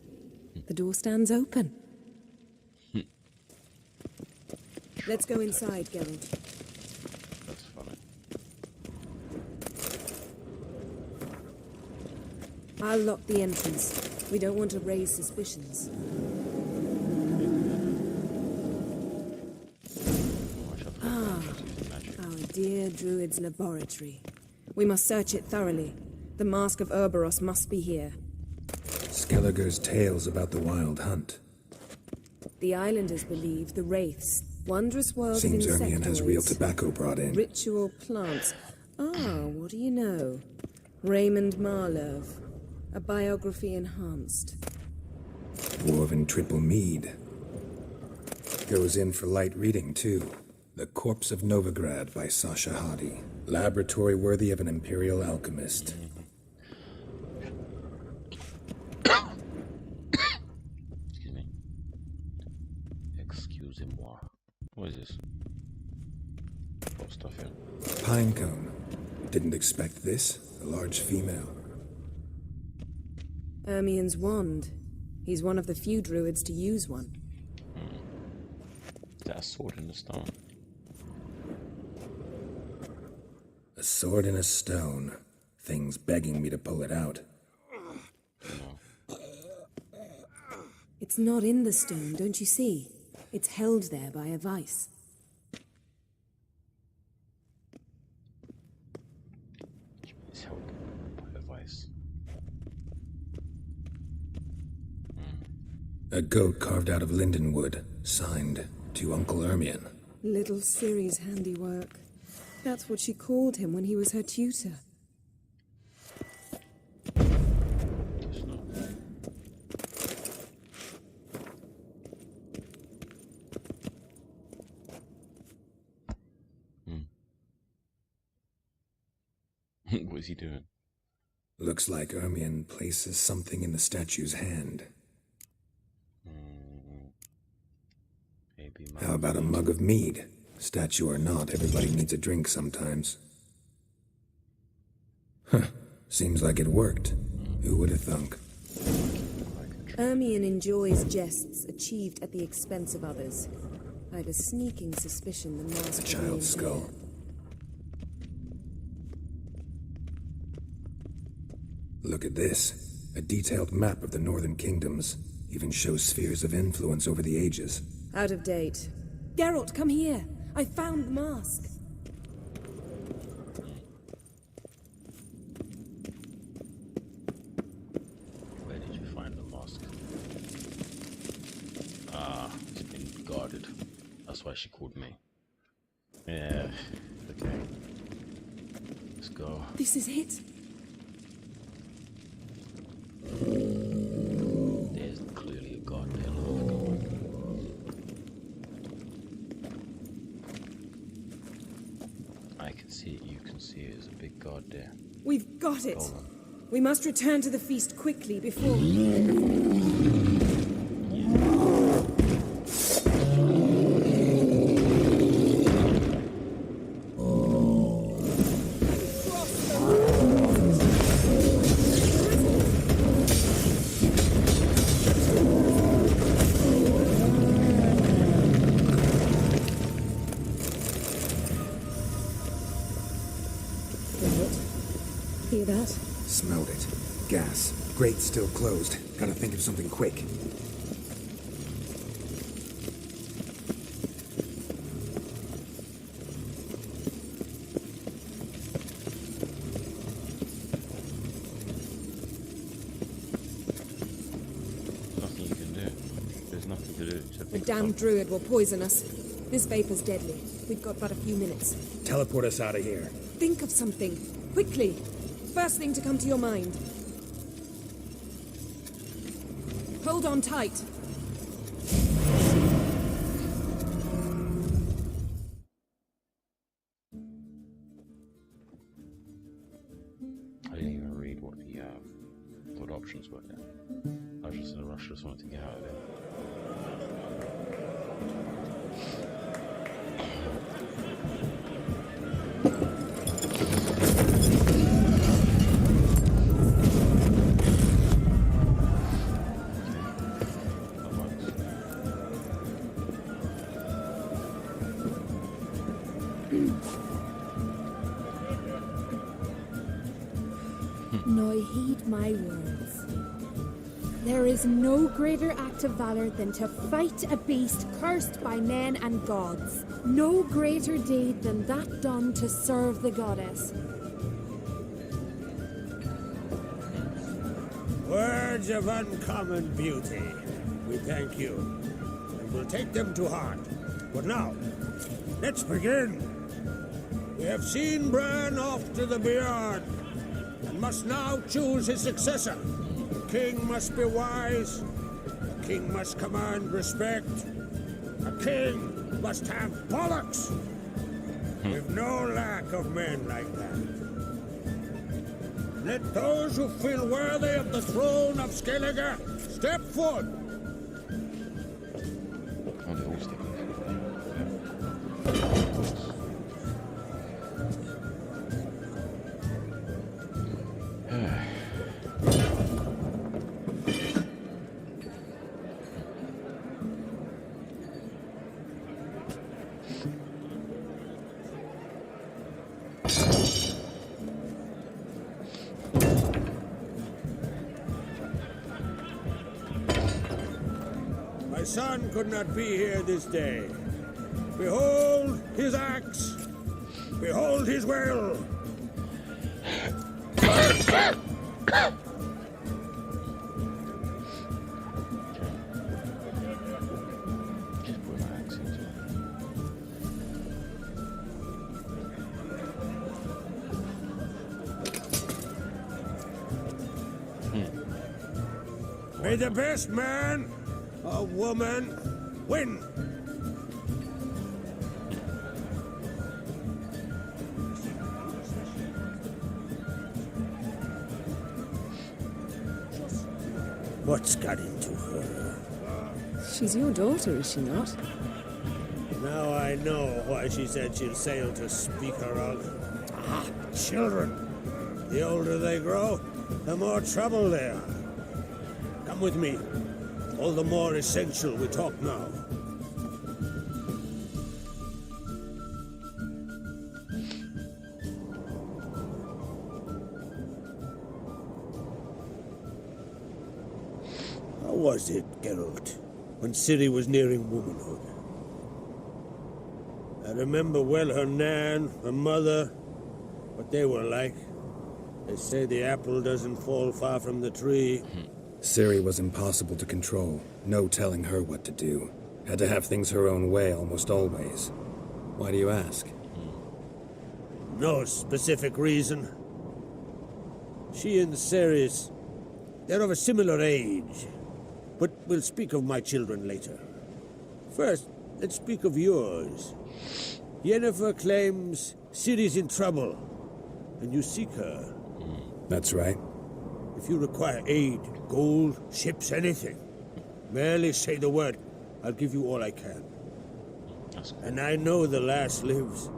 The door stands open. Let's go inside, Geralt. That's funny. I'll lock the entrance. We don't want to raise suspicions. dear druid's laboratory. We must search it thoroughly. The Mask of Ouroboros must be here. Skellige's tales about the wild hunt. The islanders believe the wraiths, wondrous world Seems of Ermion has real insectoids, tobacco brought in. ritual plants. Ah, what do you know? Raymond Marlove, a biography enhanced. Dwarven triple mead. Goes in for light reading, too. The Corpse of Novigrad by Sasha Hadi. Laboratory worthy of an imperial alchemist. Excuse me. Excusez-moi. What is this? What stuff here? Pinecone. Didn't expect this. A large female. Ermion's wand. He's one of the few druids to use one. Is that a sword in the stone? A sword in a stone. Thing's begging me to pull it out. No. It's not in the stone, don't you see? It's held there by a vice. It's held by a vice. A goat carved out of lindenwood. Signed, to Uncle Ermion. Little Ciri's handiwork. That's what she called him when he was her tutor. Just not. What is he doing? Looks like Ermion places something in the statue's hand. Maybe. How about a mug of mead? Statue or not, everybody needs a drink sometimes. Huh. Seems like it worked. Who would have thunk? Ermion enjoys jests achieved at the expense of others. I've a sneaking suspicion the mask A child's skull. Look at this. A detailed map of the northern kingdoms. Even shows spheres of influence over the ages. Out of date. Geralt, come here. I found the mask. Where did you find the mask? Ah, it's been guarded. That's why she called me. Yeah, okay. Let's go. This is it. There's clearly a guard there. Look. I can see it, you can see it. There's a big guard there. We've got it. We must return to the feast quickly before... Hear that? Smelled it. Gas. Grate still closed. Gotta think of something quick. Nothing you can do. There's nothing to do. The damned druid will poison us. This vapor's deadly. We've got but a few minutes. Teleport us out of here. Think of something. Quickly. First thing to come to your mind. Hold on tight. I didn't even read what the options were there. I was just in a rush, just wanted to get out of there. Now heed my words. There is no greater act of valor than to fight a beast cursed by men and gods. No greater deed than that done to serve the goddess. Words of uncommon beauty. We thank you, and we'll take them to heart. But now, let's begin. We have seen Bran off to the Beyond, and must now choose his successor. The king must be wise. A king must command respect. A king must have bollocks. We've no lack of men like that. Let those who feel worthy of the throne of Skellige step forth. My son could not be here this day. Behold his axe. Behold his will. May the best man or woman win. What's got into her? She's your daughter, is she not? Now I know why she said she'll sail to speak her of. Ah, children. The older they grow, the more trouble they are. Come with me. All the more essential we talk now. How was it, Geralt, when Ciri was nearing womanhood? I remember well her nan, her mother, what they were like. They say the apple doesn't fall far from the tree. Ciri was impossible to control. No telling her what to do. Had to have things her own way almost always. Why do you ask? No specific reason. She and Ceres, they're of a similar age. But we'll speak of my children later. First, let's speak of yours. Yennefer claims Ciri's in trouble, and you seek her. That's right. If you require aid, gold, ships, anything, merely say the word. I'll give you all I can. And I know the lass lives.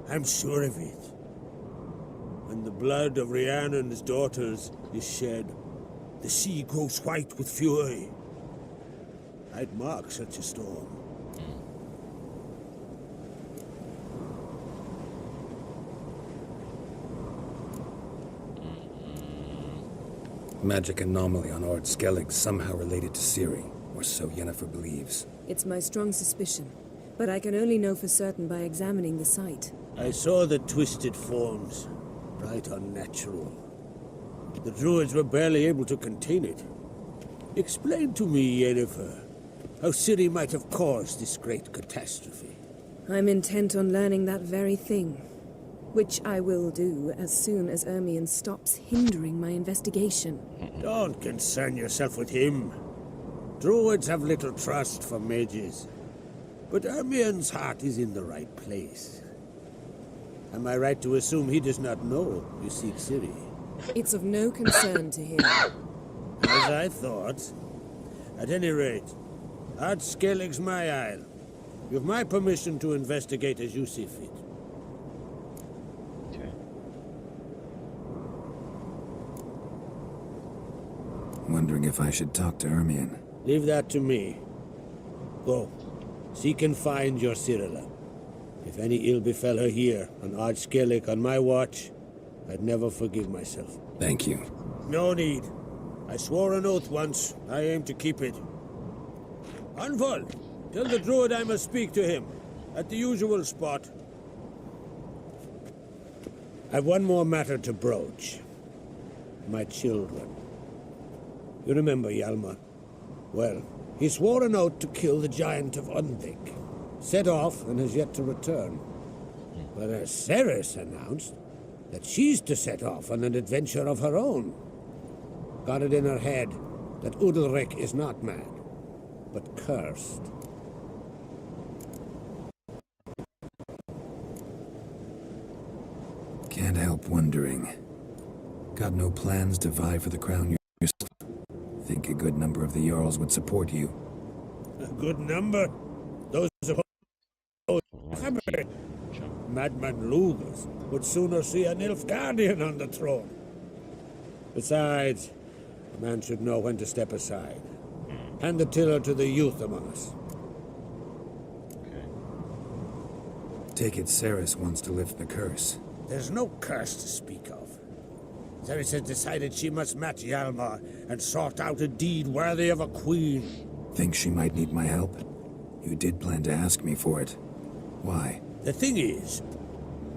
I'm sure of it. When the blood of Rhiannon's daughters is shed, the sea grows white with fury. I'd mark such a storm. Magic anomaly on Ord Skellig somehow related to Ciri, or so Yennefer believes. It's my strong suspicion, but I can only know for certain by examining the site. I saw the twisted forms, right unnatural. The druids were barely able to contain it. Explain to me, Yennefer, how Ciri might have caused this great catastrophe. I'm intent on learning that very thing, which I will do as soon as Ermion stops hindering my investigation. Don't concern yourself with him. Druids have little trust for mages. But Ermion's heart is in the right place. Am I right to assume he does not know you seek Ciri? It's of no concern to him. As I thought. At any rate, Ard Skellig's my isle. You have my permission to investigate as you see fit. Wondering if I should talk to Ermion. Leave that to me. Go. Seek and find your Cirilla. If any ill befell her here, on Ard Skellig on my watch, I'd never forgive myself. Thank you. No need. I swore an oath once. I aim to keep it. Anfal, tell the druid I must speak to him. At the usual spot. I've one more matter to broach. My children. You remember Hjalmar? Well, he swore an oath to kill the giant of Undvik. Set off and has yet to return. Whereas Ceres announced that she's to set off on an adventure of her own. Got it in her head that Udalric is not mad, but cursed. Can't help wondering. Got no plans to vie for the crown yourself? Think a good number of the Jarls would support you. A good number? Those of Madman Lugas would sooner see a Nilfgaardian on the throne. Besides, a man should know when to step aside. Hand the tiller to the youth among us. Take it Ceres wants to lift the curse. There's no curse to speak of. Ceres has decided she must match Hjalmar and sort out a deed worthy of a queen. Think she might need my help? You did plan to ask me for it. Why? The thing is,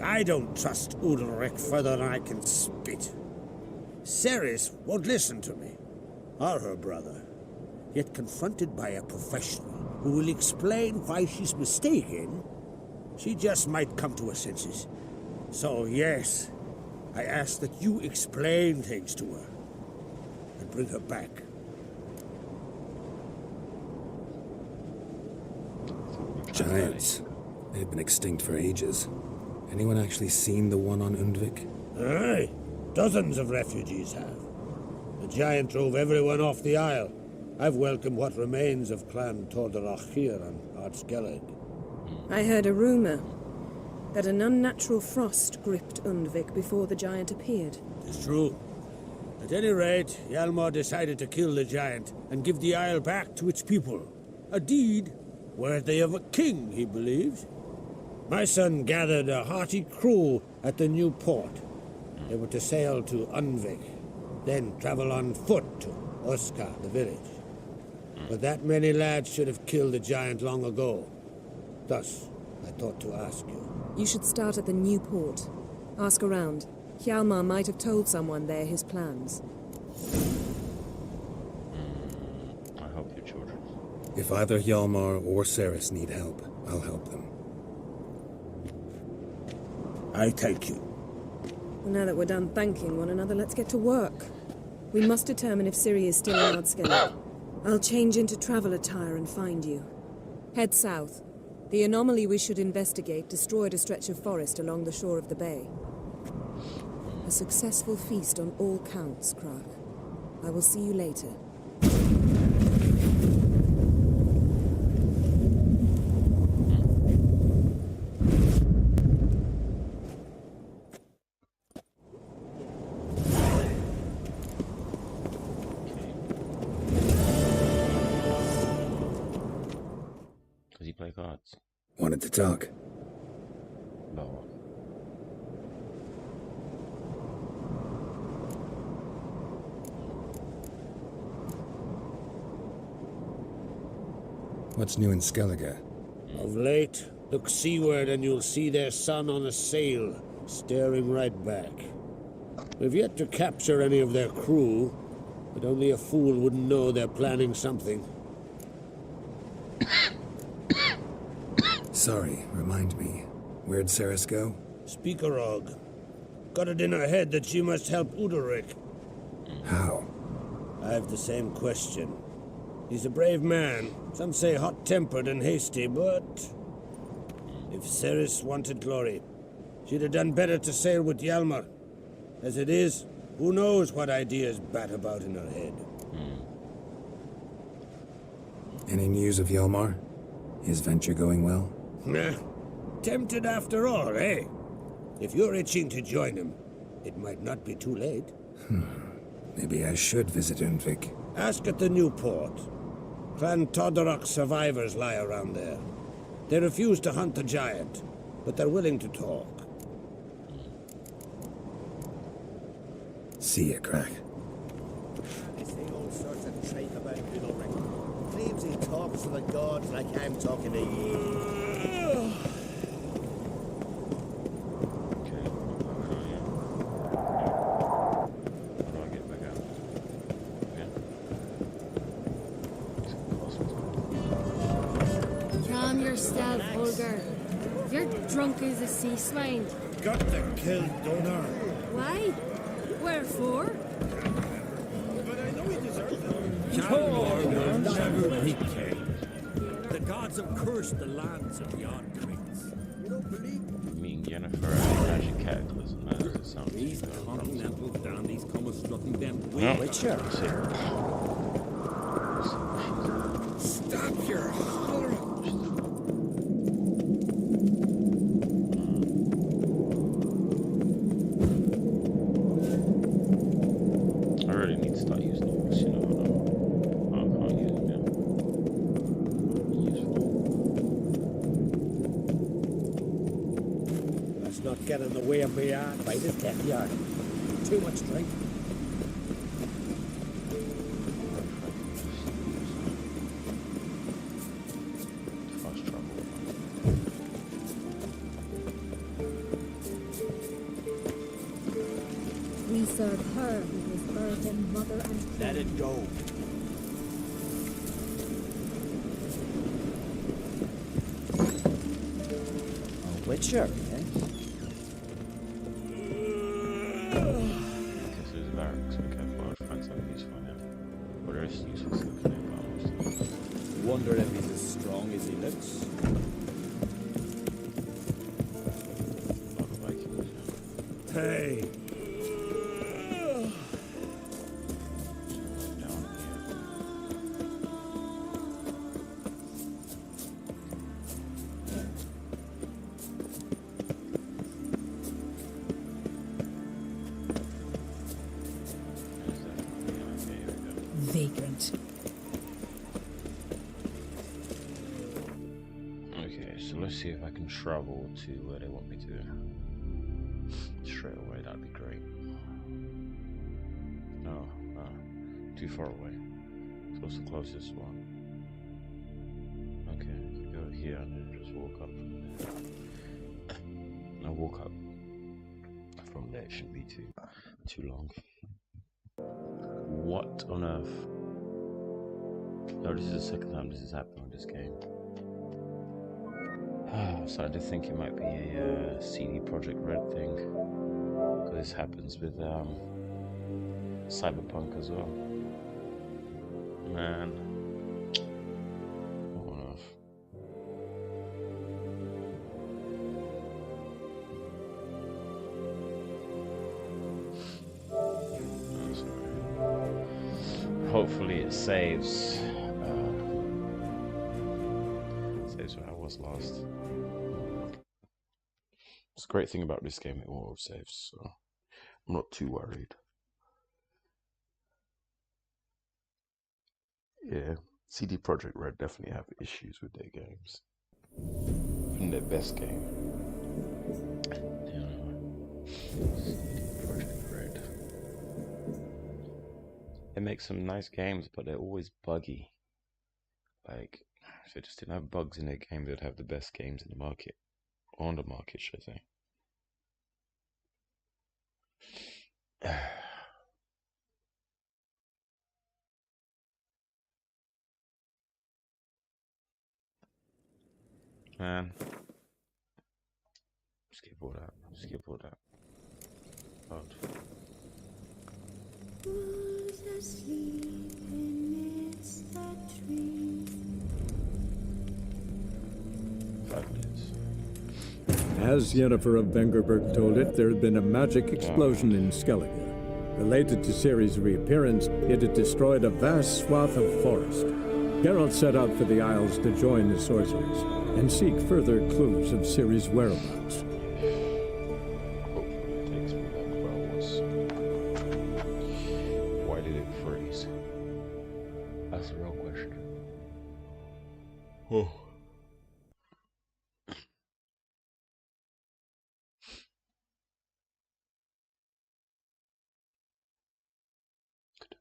I don't trust Udalric further than I can spit. Ceres won't listen to me, or her brother. Yet confronted by a professional who will explain why she's mistaken, she just might come to her senses. So yes, I ask that you explain things to her and bring her back. Giants. They've been extinct for ages. Anyone actually seen the one on Undvik? Aye. Dozens of refugees have. The giant drove everyone off the isle. I've welcomed what remains of Clan Tordarach here on Ardskellig. I heard a rumor that an unnatural frost gripped Undvik before the giant appeared. It's true. At any rate, Hjalmar decided to kill the giant and give the isle back to its people. A deed worthy of a king, he believes. My son gathered a hearty crew at the new port. They were to sail to Undvik, then travel on foot to Oska, the village. But that many lads should have killed the giant long ago. Thus, I thought to ask you. You should start at the new port. Ask around. Hjalmar might have told someone there his plans. I help your children. If either Hjalmar or Ceres need help, I'll help them. I thank you. Well, now that we're done thanking one another, let's get to work. We must determine if Ciri is still in Ardskellig. I'll change into travel attire and find you. Head south. The anomaly we should investigate destroyed a stretch of forest along the shore of the bay. A successful feast on all counts, Krak. I will see you later. Does he play cards? Wanted to talk. No. What's new in Skellige? Of late, look seaward and you'll see their sun on a sail, staring right back. We've yet to capture any of their crew, but only a fool wouldn't know they're planning something. Sorry, remind me. Where'd Ceres go? Speakerog. Got it in her head that she must help Udalric. How? I have the same question. He's a brave man. Some say hot-tempered and hasty, but... if Ceres wanted glory, she'd have done better to sail with Hjalmar. As it is, who knows what ideas bat about in her head. Any news of Hjalmar? His venture going well? Nah. Tempted after all, eh? If you're itching to join him, it might not be too late. Maybe I should visit Undvik. Ask at the new port. Clan Tordarach survivors lie around there. They refuse to hunt the giant, but they're willing to talk. See ya, Crack. sorts of tripe about Goodalric. Claims he talks to the gods like I'm talking to you. Calm yourself, Holger. You're drunk as a sea swine. Got to kill Donar. Why? Wherefore? But I know he deserves it. Calmar will never repay. The gods have cursed the lands of the Oncrings. You don't believe me? Meeting Jennifer and Magic Cataclysm. That doesn't sound These too continental dandies come strutting them Yeah. Witcher. Stop your hollering. I really need to start using orcs, you know. I can't use them now. Useful. Let's not get in the way of me art by the death yard. Too much drink. Fast travel. We serve her who was virgin mother and Let it go. A witcher, eh? Okay, so there's barracks. Okay, well, I'll find something useful now. What else is useful stuff in there? Wonder if he's as strong as he looks. Hey. vagrant. Okay, so let's see if I can travel to where they want me to. Straight away, that'd be great. No, too far away. So what's the closest one? Okay, go here and then just walk up from there. I'll walk up from there. It shouldn't be too long. What on earth? No, this is the second time this has happened with this game. So I did think it might be a CD Projekt Red thing. Because this happens with Cyberpunk as well. Man. What on earth? Oh, sorry. Hopefully it saves. Saves where I was last. It's a great thing about this game, it auto saves, so I'm not too worried. Yeah, CD Projekt Red definitely have issues with their games. Even their best game. CD Projekt Red. They make some nice games, but they're always buggy. Like, if they just didn't have bugs in their game, they'd have the best games in the market. On the market, should I say. Man. Skip all that. Skip all that. God. Was asleep amidst the trees. 5 minutes. As Yennefer of Vengerberg told it, there had been a magic explosion in Skellige. Related to Ciri's reappearance, it had destroyed a vast swath of forest. Geralt set out for the Isles to join the sorcerers and seek further clues of Ciri's whereabouts. Hopefully it takes me back where I was. Why did it freeze? That's the real question. Oh.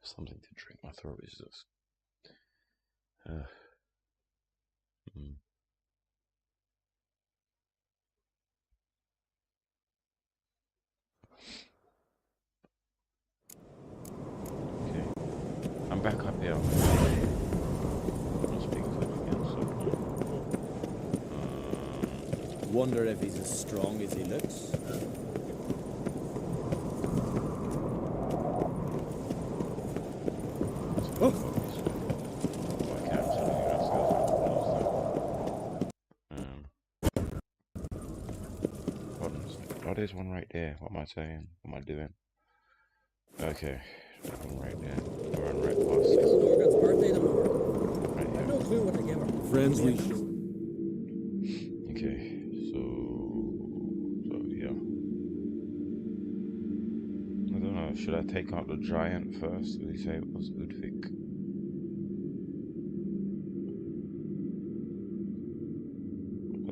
Something to drink. My throat is just. Okay, I'm back up here. Wonder if he's as strong as he looks. Oh, there's one right there. What am I saying? What am I doing? Okay, there's one right there. We're on right past it. It's Norgan's birthday tomorrow. Right I here. have no clue what to give her. Friends, we Okay, so yeah. I don't know. Should I take out the giant first? Did he say it was Udvik?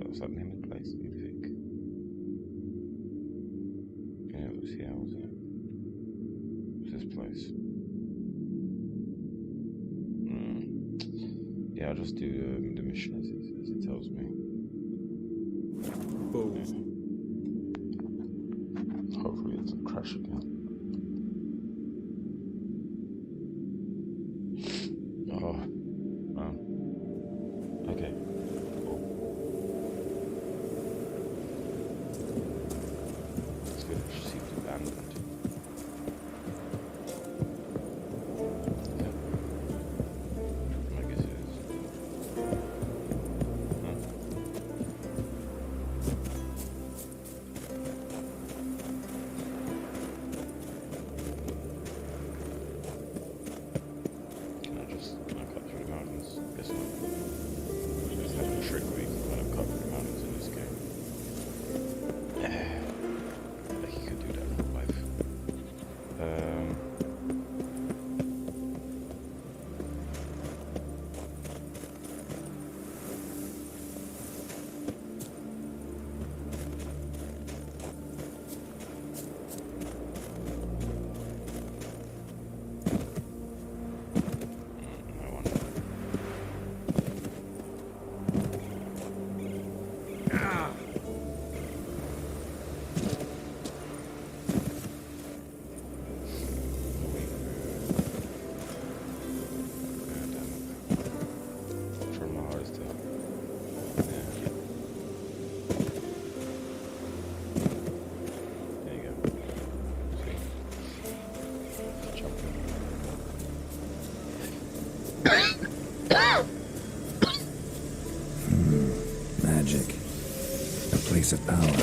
Was that the name of the place? Udvik. Yeah, it was here, was it? What's this place? Yeah, I'll just do the mission as it tells me. Hopefully it doesn't crash again. Oh, okay. Cool. This village seems abandoned. I guess it is. Can I just cut through the mountains? Guess not. Just have a trick where you can kind of cut through the mountains in this game. Like you could do that in real life. I wonder. From the hardest to yeah. There you go. See? Jump Magic. A place of power.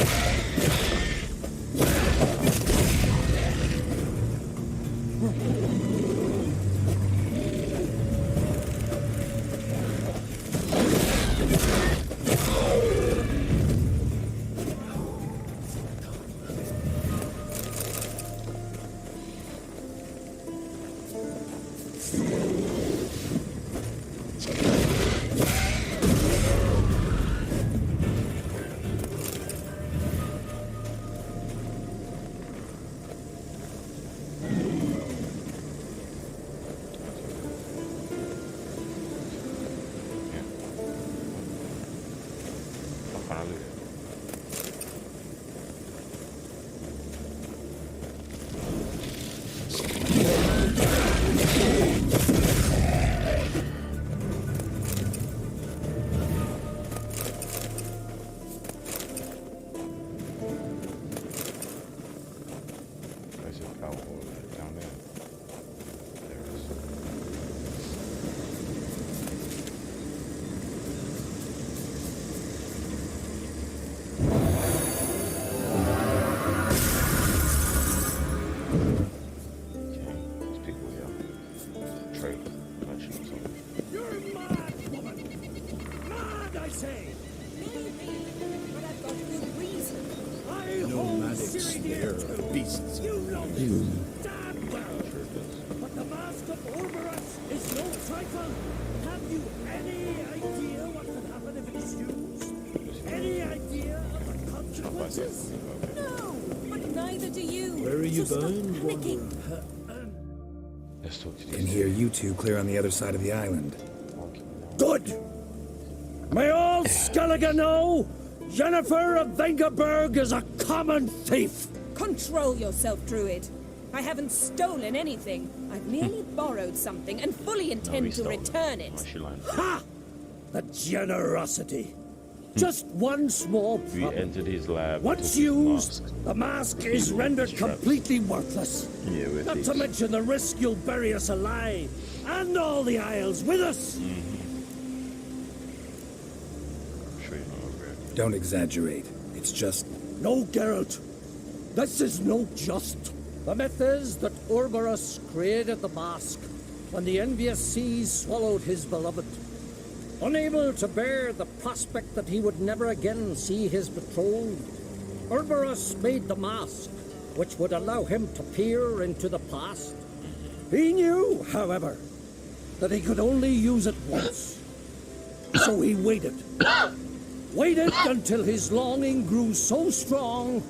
beasts. You know this damn well. But the mask of Orberus is no trifle. Have you any idea what could happen if it is used? Any idea of the consequences? No, but neither do you. Where are you bound, panicking. Let's talk to these. Can hear you two clear on the other side of the island. Good! May all Skellige know Jennifer of Vengerberg is a common thief! Control yourself, Druid. I haven't stolen anything. I've merely borrowed something and fully intend to return it. Ha! The generosity. Just one small We problem. entered his lab. Once used, the mask is rendered completely worthless. Yeah, with Not these. to mention the risk you'll bury us alive, and all the Isles with us. Sure you know over it. Don't exaggerate. It's just... No, Geralt. This is no just. The myth is that Urberus created the mask when the envious seas swallowed his beloved. Unable to bear the prospect that he would never again see his betrothed, Urberus made the mask, which would allow him to peer into the past. He knew, however, that he could only use it once. So he waited. Waited until his longing grew so strong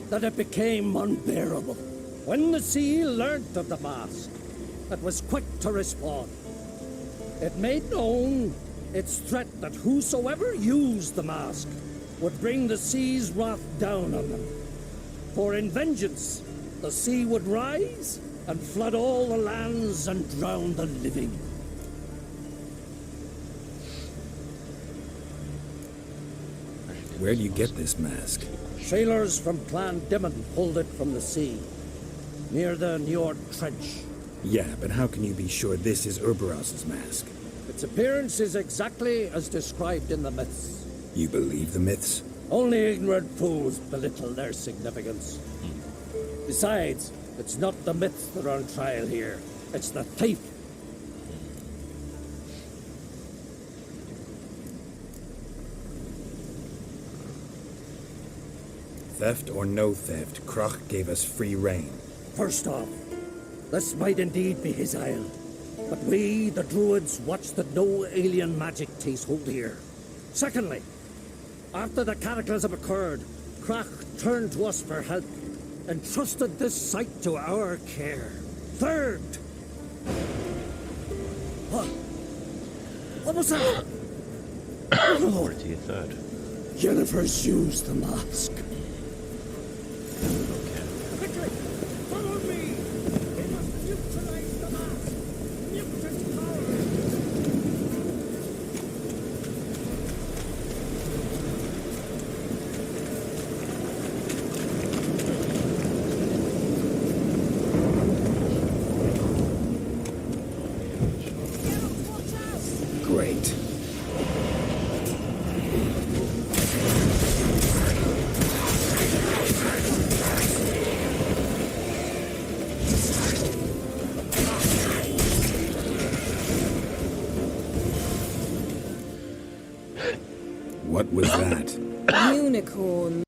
that it became unbearable. When the sea learnt of the mask, it was quick to respond. It made known its threat that whosoever used the mask would bring the sea's wrath down on them. For in vengeance, the sea would rise and flood all the lands and drown the living. Where do you get this mask? Sailors from Clan Dimon pulled it from the sea, near the Njord Trench. Yeah, but how can you be sure this is Urberos's mask? Its appearance is exactly as described in the myths. You believe the myths? Only ignorant fools belittle their significance. Besides, it's not the myths that are on trial here. It's the thief. Theft or no theft, Krach gave us free rein. First off, this might indeed be his isle. But we, the Druids, watch that no alien magic takes hold here. Secondly, after the cataclysm occurred, Krach turned to us for help, and trusted this site to our care. Third... What was that? Or to your third. Jennifer's used the mask. Quickly! Follow me! We must neutralize the mask! Mutant power! Great. What was that? Unicorn.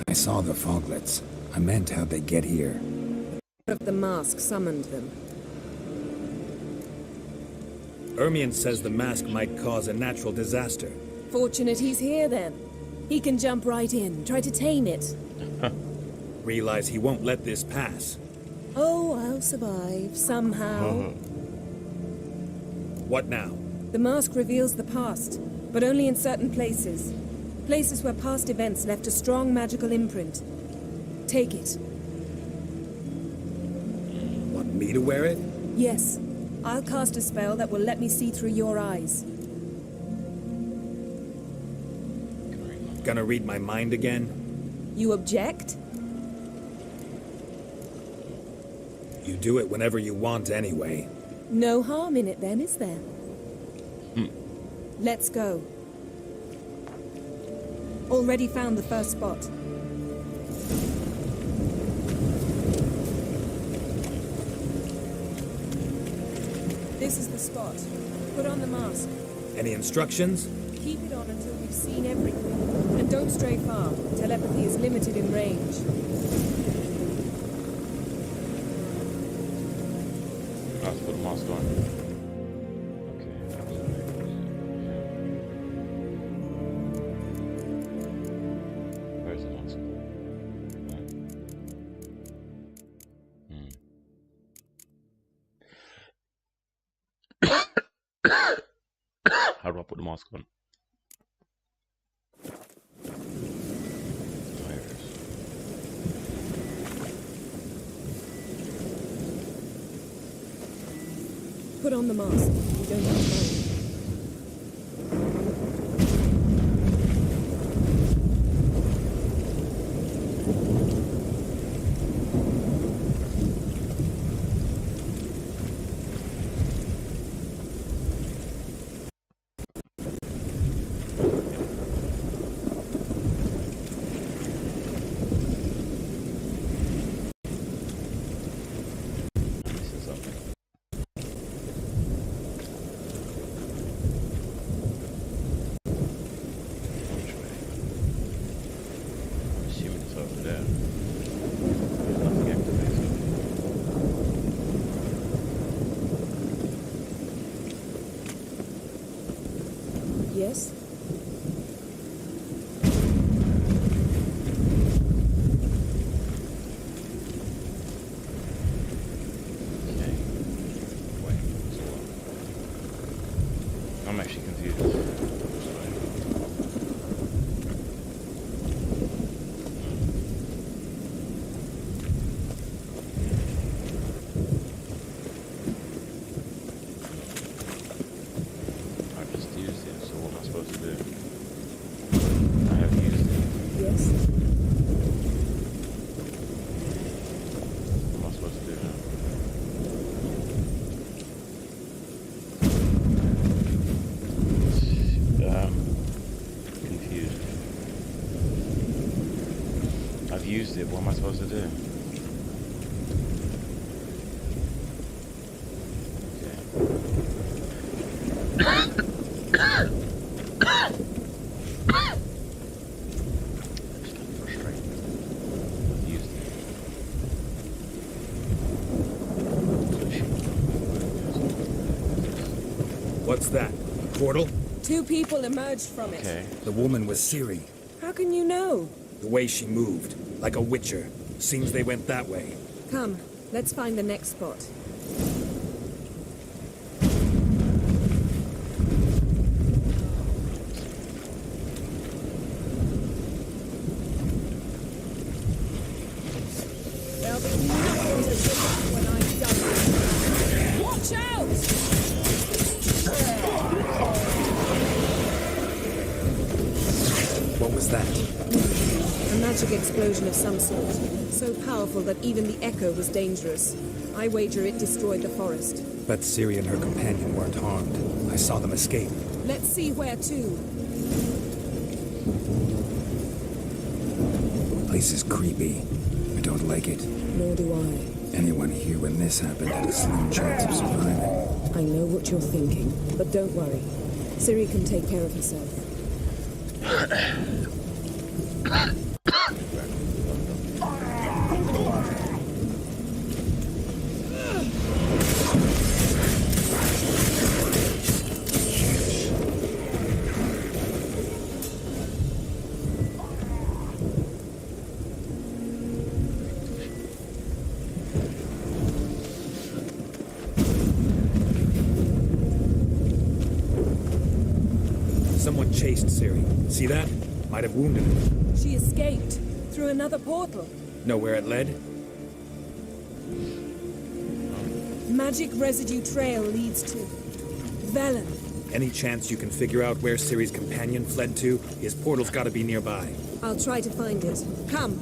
I saw the foglets. I meant how'd they get here. Of the mask summoned them. Ermion says the mask might cause a natural disaster. Fortunate he's here then. He can jump right in, try to tame it. Realize he won't let this pass. Oh, I'll survive, somehow. What now? The mask reveals the past, but only in certain places. Places where past events left a strong magical imprint. Take it. Want me to wear it? Yes. I'll cast a spell that will let me see through your eyes. Gonna read my mind again? You object? You do it whenever you want anyway. No harm in it then, is there? Let's go. Already found the first spot. This is the spot. Put on the mask. Any instructions? Keep it on until we've seen everything. And don't stray far. Telepathy is limited in range. I have to put the mask on. Okay. Where's the mask? How do I put the mask on? There it is. Put on the mask. We don't have time. Yes? I'm actually confused. I've just used it, so what am I supposed to do? I have used it. Yes? What am I supposed to do now? Confused. I've used it, what am I supposed to do? What's that? A portal? 2 people emerged from it. Okay. The woman was Ciri. How can you know? The way she moved, like a witcher. Seems they went that way. Come, let's find the next spot. There'll be nothing to look at when I'm done. Watch out! What was that? A magic explosion of some sort. So powerful that even the echo was dangerous. I wager it destroyed the forest. But Ciri and her companion weren't harmed. I saw them escape. Let's see where to. Place is creepy. I don't like it. Nor do I. Anyone here when this happened had a slim chance of surviving. I know what you're thinking, but don't worry. Ciri can take care of herself. Someone chased Ciri. See that? Might have wounded her. She escaped through another portal. Know where it led? Magic residue trail leads to Velen. Any chance you can figure out where Ciri's companion fled to? His portal's gotta be nearby. I'll try to find it. Come.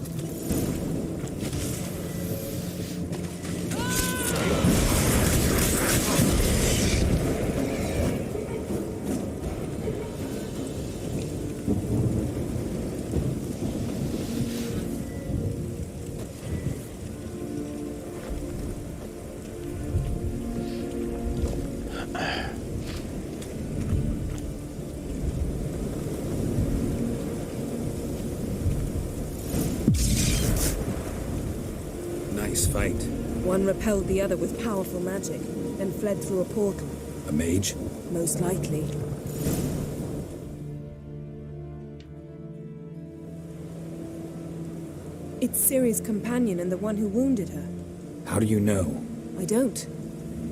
Nice fight. One repelled the other with powerful magic, then fled through a portal. A mage? Most likely. It's Ciri's companion and the one who wounded her. How do you know? I don't.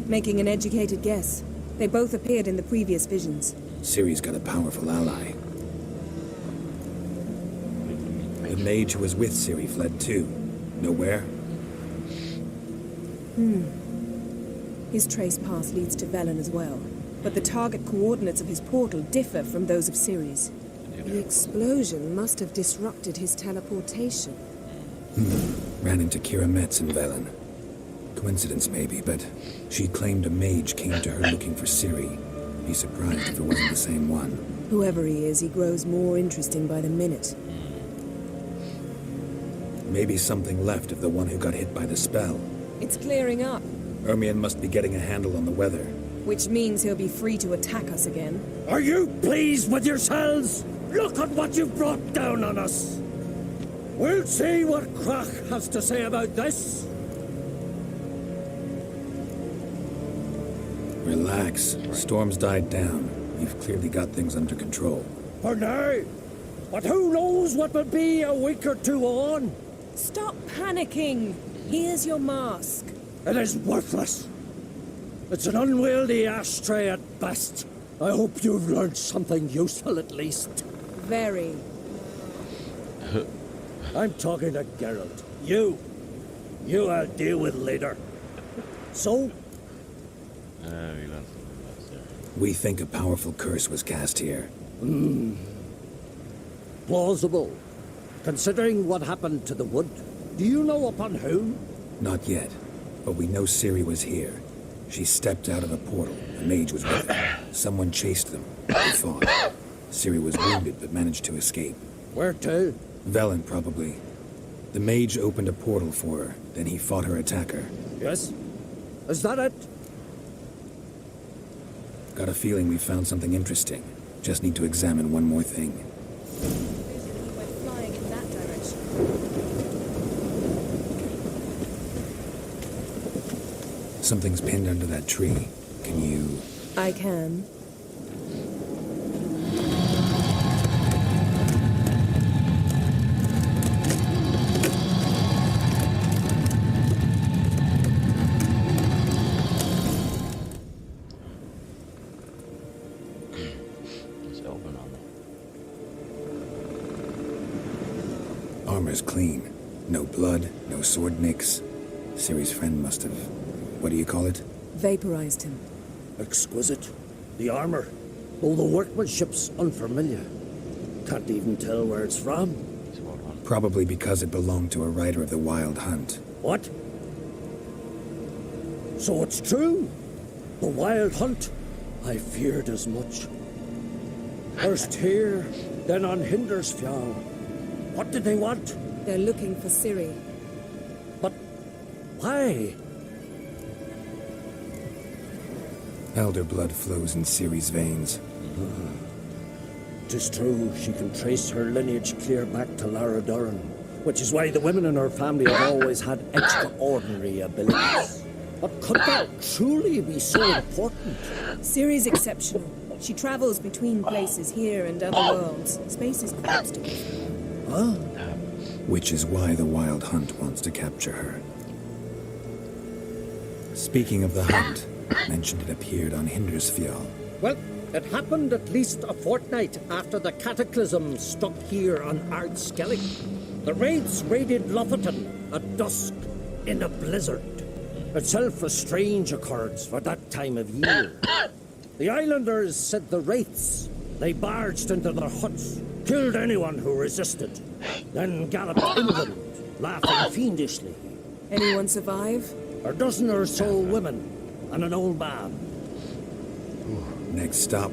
Making an educated guess. They both appeared in the previous visions. Ciri's got a powerful ally. The mage who was with Ciri fled too. Nowhere? His trace path leads to Velen as well, but the target coordinates of his portal differ from those of Ciri's. The explosion must have disrupted his teleportation. Ran into Kira Metz in Velen. Coincidence maybe, but she claimed a mage came to her looking for Ciri. Be surprised if it wasn't the same one. Whoever he is, he grows more interesting by the minute. Maybe something left of the one who got hit by the spell. It's clearing up, Ermion must be getting a handle on the weather. which means he'll be free to attack us again. Are you pleased with yourselves? Look at what you've brought down on us. We'll see what Krach has to say about this. Relax. Storm's died down. You've clearly got things under control. For now. But who knows what will be a week or two on? Stop panicking! Here's your mask. It is worthless. It's an unwieldy ashtray at best. I hope you've learned something useful at least. Very. I'm talking to Geralt. You I'll deal with later. So? We think a powerful curse was cast here. Plausible. Considering what happened to the wood, do you know upon whom? Not yet, but we know Ciri was here. She stepped out of a portal. A mage was with her. Someone chased them. They fought. Ciri was wounded, but managed to escape. Where to? Velen, probably. The mage opened a portal for her, then he fought her attacker. Yes? Is that it? Got a feeling we found something interesting. Just need to examine one more thing. He went flying in that direction. Something's pinned under that tree. Can you... I can. Armor's clean. No blood, no sword nicks. Ciri's friend must have... What do you call it? Vaporized him. Exquisite. The armor. Though the workmanship's unfamiliar. Can't even tell where it's from. Probably because it belonged to a rider of the Wild Hunt. What? So it's true? The Wild Hunt? I feared as much. First here, then on Hindersfjall. What did they want? They're looking for Ciri. But why? Elder blood flows in Ciri's veins. Tis true, she can trace her lineage clear back to Lara Duran, which is why the women in her family have always had extraordinary abilities. But could that truly be so important? Ciri's exceptional. She travels between places here and other worlds. Space is no obstacle. Huh? Which is why the Wild Hunt wants to capture her. Speaking of the hunt, mentioned it appeared on Hindersfjall. Well, it happened at least a fortnight after the cataclysm struck here on Ardskellig. The raids raided Lofoten at dusk in a blizzard. Itself a strange occurrence for that time of year. The islanders said the wraiths. They barged into their huts, killed anyone who resisted, then galloped inland, laughing fiendishly. Anyone survive? A dozen or so women and an old man. Next stop,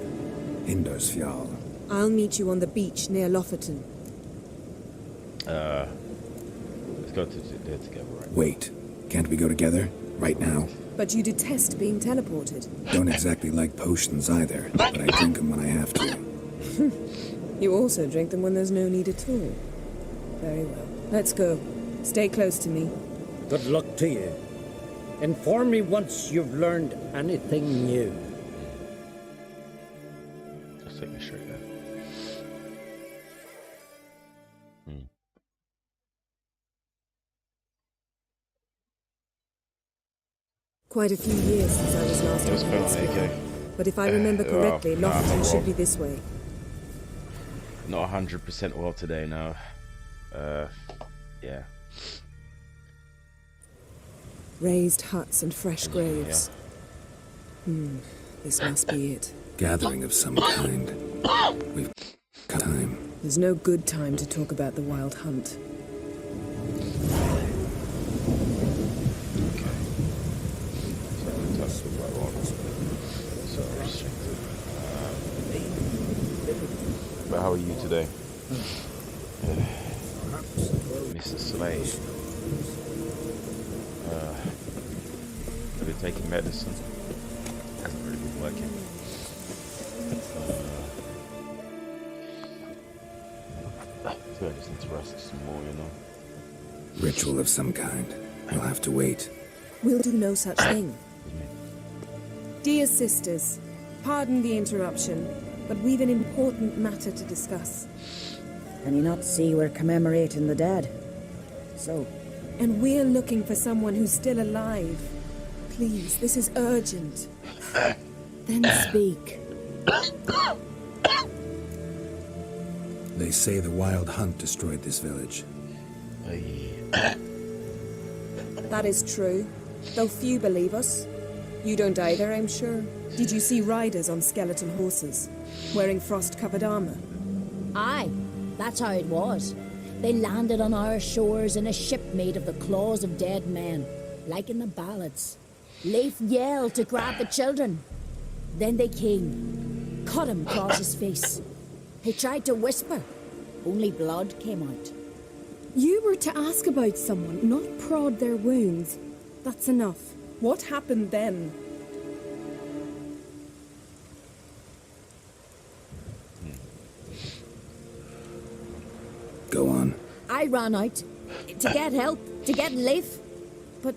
Hindersfjall. I'll meet you on the beach near Lofoten. Let's go to there together, right? Wait, can't we go together? Right now? But you detest being teleported. Don't exactly like potions either, but I drink them when I have to. You also drink them when there's no need at all. Very well. Let's go. Stay close to me. Good luck to you. Inform me once you've learned anything new. Let's take a shirt there. Quite a few years since I was last It was on fun, Hindersfjall. okay. But if I remember correctly, Lockton should be this way. Not 100% well today, no. Yeah. Raised huts and fresh graves. This must be it. Gathering of some kind. We've got time. There's no good time to talk about the wild hunt. But how are you today? Mr. Slade. Have you taken medicine? Hasn't really been working. I feel I just need to rest some more, you know? Ritual of some kind. You'll have to wait. We'll do no such thing. Dear sisters, pardon the interruption, but we've an important matter to discuss. Can you not see we're commemorating the dead? So? And we're looking for someone who's still alive. Please, this is urgent. Then speak. They say the wild hunt destroyed this village. That is true, though few believe us. You don't either, I'm sure. Did you see riders on skeleton horses, wearing frost-covered armor? Aye, that's how it was. They landed on our shores in a ship made of the claws of dead men, like in the ballads. Leif yelled to grab the children. Then they came, cut him across his face. He tried to whisper, only blood came out. You were to ask about someone, not prod their wounds. That's enough. What happened then? Go on. I ran out to get help, to get Leif. But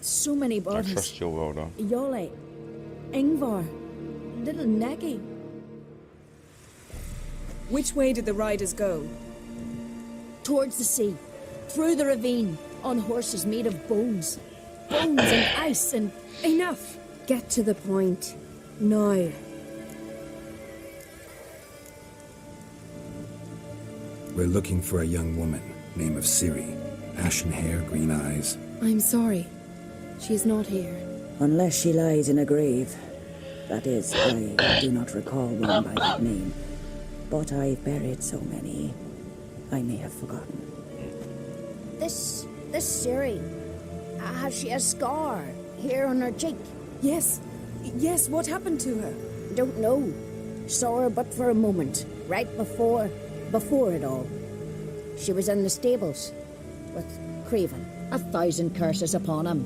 so many bodies. I trust your world, huh? Yolle, Ingvar, little Necky. Which way did the riders go? Towards the sea, through the ravine, on horses made of bones. Bones and ice and... Enough! Get to the point. Now. We're looking for a young woman, name of Ciri. Ashen hair, green eyes. I'm sorry. She's not here. Unless she lies in a grave. That is, I do not recall one by that name. But I've buried so many, I may have forgotten. This Ciri, has she a scar here on her cheek? Yes, what happened to her? Don't know. Saw her but for a moment, right before it all. She was in the stables with Craven. 1,000 curses upon him.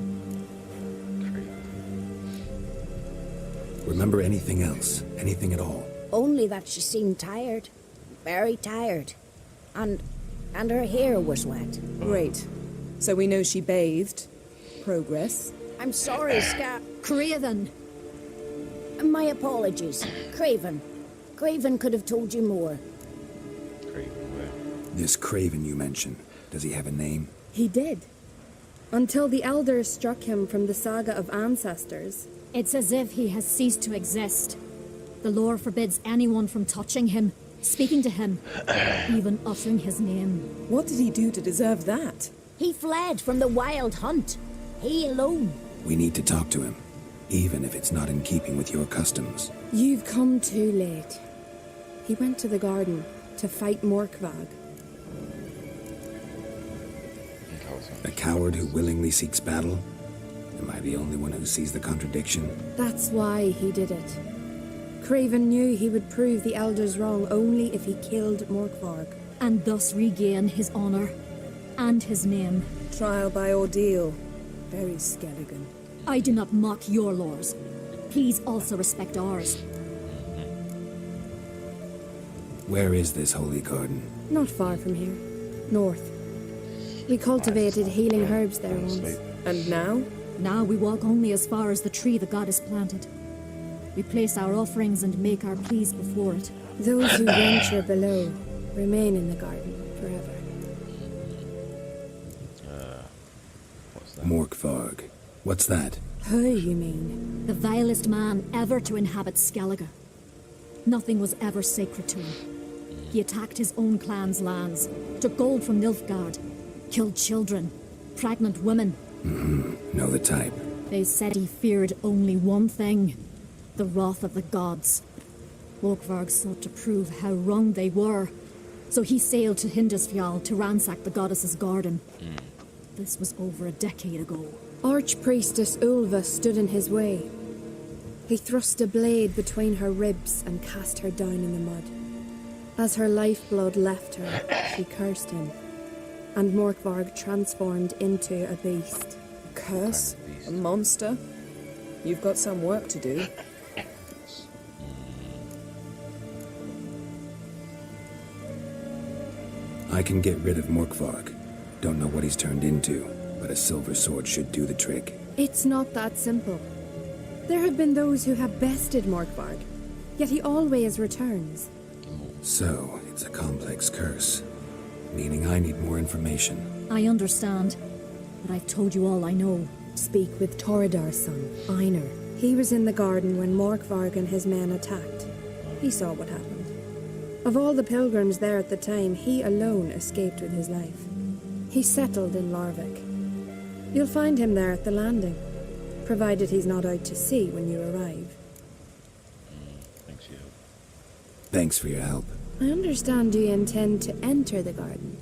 Remember anything else? Anything at all? Only that she seemed tired. Very tired. And her hair was wet. Great. So we know she bathed. Progress. I'm sorry, Craven. My apologies. Craven. Craven could have told you more. Craven, where? This Craven you mentioned, does he have a name? He did. Until the elders struck him from the saga of ancestors. It's as if he has ceased to exist. The lore forbids anyone from touching him, speaking to him, even uttering his name. What did he do to deserve that? He fled from the wild hunt. He alone. We need to talk to him, even if it's not in keeping with your customs. You've come too late. He went to the garden to fight Morkvag. A coward who willingly seeks battle? Am I the only one who sees the contradiction? That's why he did it. Craven knew he would prove the elders wrong only if he killed Morkvarg. And thus regain his honor and his name. Trial by ordeal. Very Skelligan. I do not mock your laws. Please also respect ours. Where is this holy garden? Not far from here. North. We cultivated healing herbs there once. And now? Now we walk only as far as the tree the goddess planted. We place our offerings and make our pleas before it. Those who venture below remain in the garden forever. What's that? Morkvarg. What's that? Who, you mean? The vilest man ever to inhabit Skellige. Nothing was ever sacred to him. He attacked his own clan's lands, took gold from Nilfgaard, killed children, pregnant women. Know the type. They said he feared only one thing, the wrath of the gods. Morkvarg sought to prove how wrong they were, so he sailed to Hindisfjall to ransack the goddess's garden. This was over a decade ago. Archpriestess Ulva stood in his way. He thrust a blade between her ribs and cast her down in the mud. As her lifeblood left her, she cursed him, and Morkvarg transformed into a beast. Curse? A monster? You've got some work to do. I can get rid of Morkvarg. Don't know what he's turned into, but a silver sword should do the trick. It's not that simple. There have been those who have bested Morkvarg, yet he always returns. So, it's a complex curse, meaning I need more information. I understand, but I've told you all I know. Speak with Torridar's son, Einar. He was in the garden when Morkvarg and his men attacked. He saw what happened. Of all the pilgrims there at the time, he alone escaped with his life. He settled in Larvik. You'll find him there at the landing, provided he's not out to sea when you arrive. Thanks for your help. I understand you intend to enter the garden.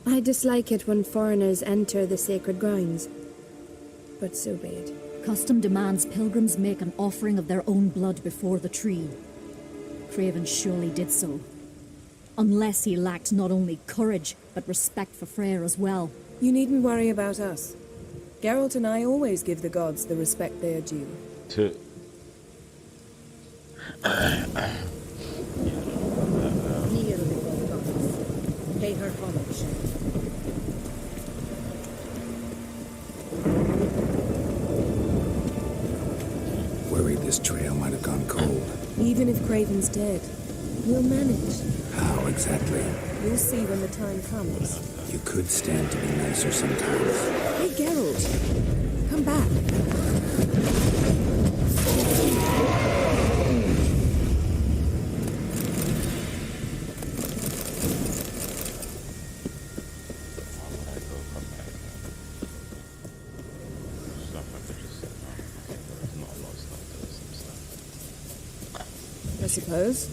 I dislike it when foreigners enter the sacred grounds, but so be it. Custom demands pilgrims make an offering of their own blood before the tree. Craven surely did so. Unless he lacked not only courage, but respect for Freyr as well. You needn't worry about us. Geralt and I always give the gods the respect they are due. Kneel before the goddess. Pay her homage. Worried this trail might have gone cold. Even if Craven's dead, we'll manage. How exactly? You'll see when the time comes. You could stand to be nicer sometimes. Hey, Geralt. Come back. I suppose.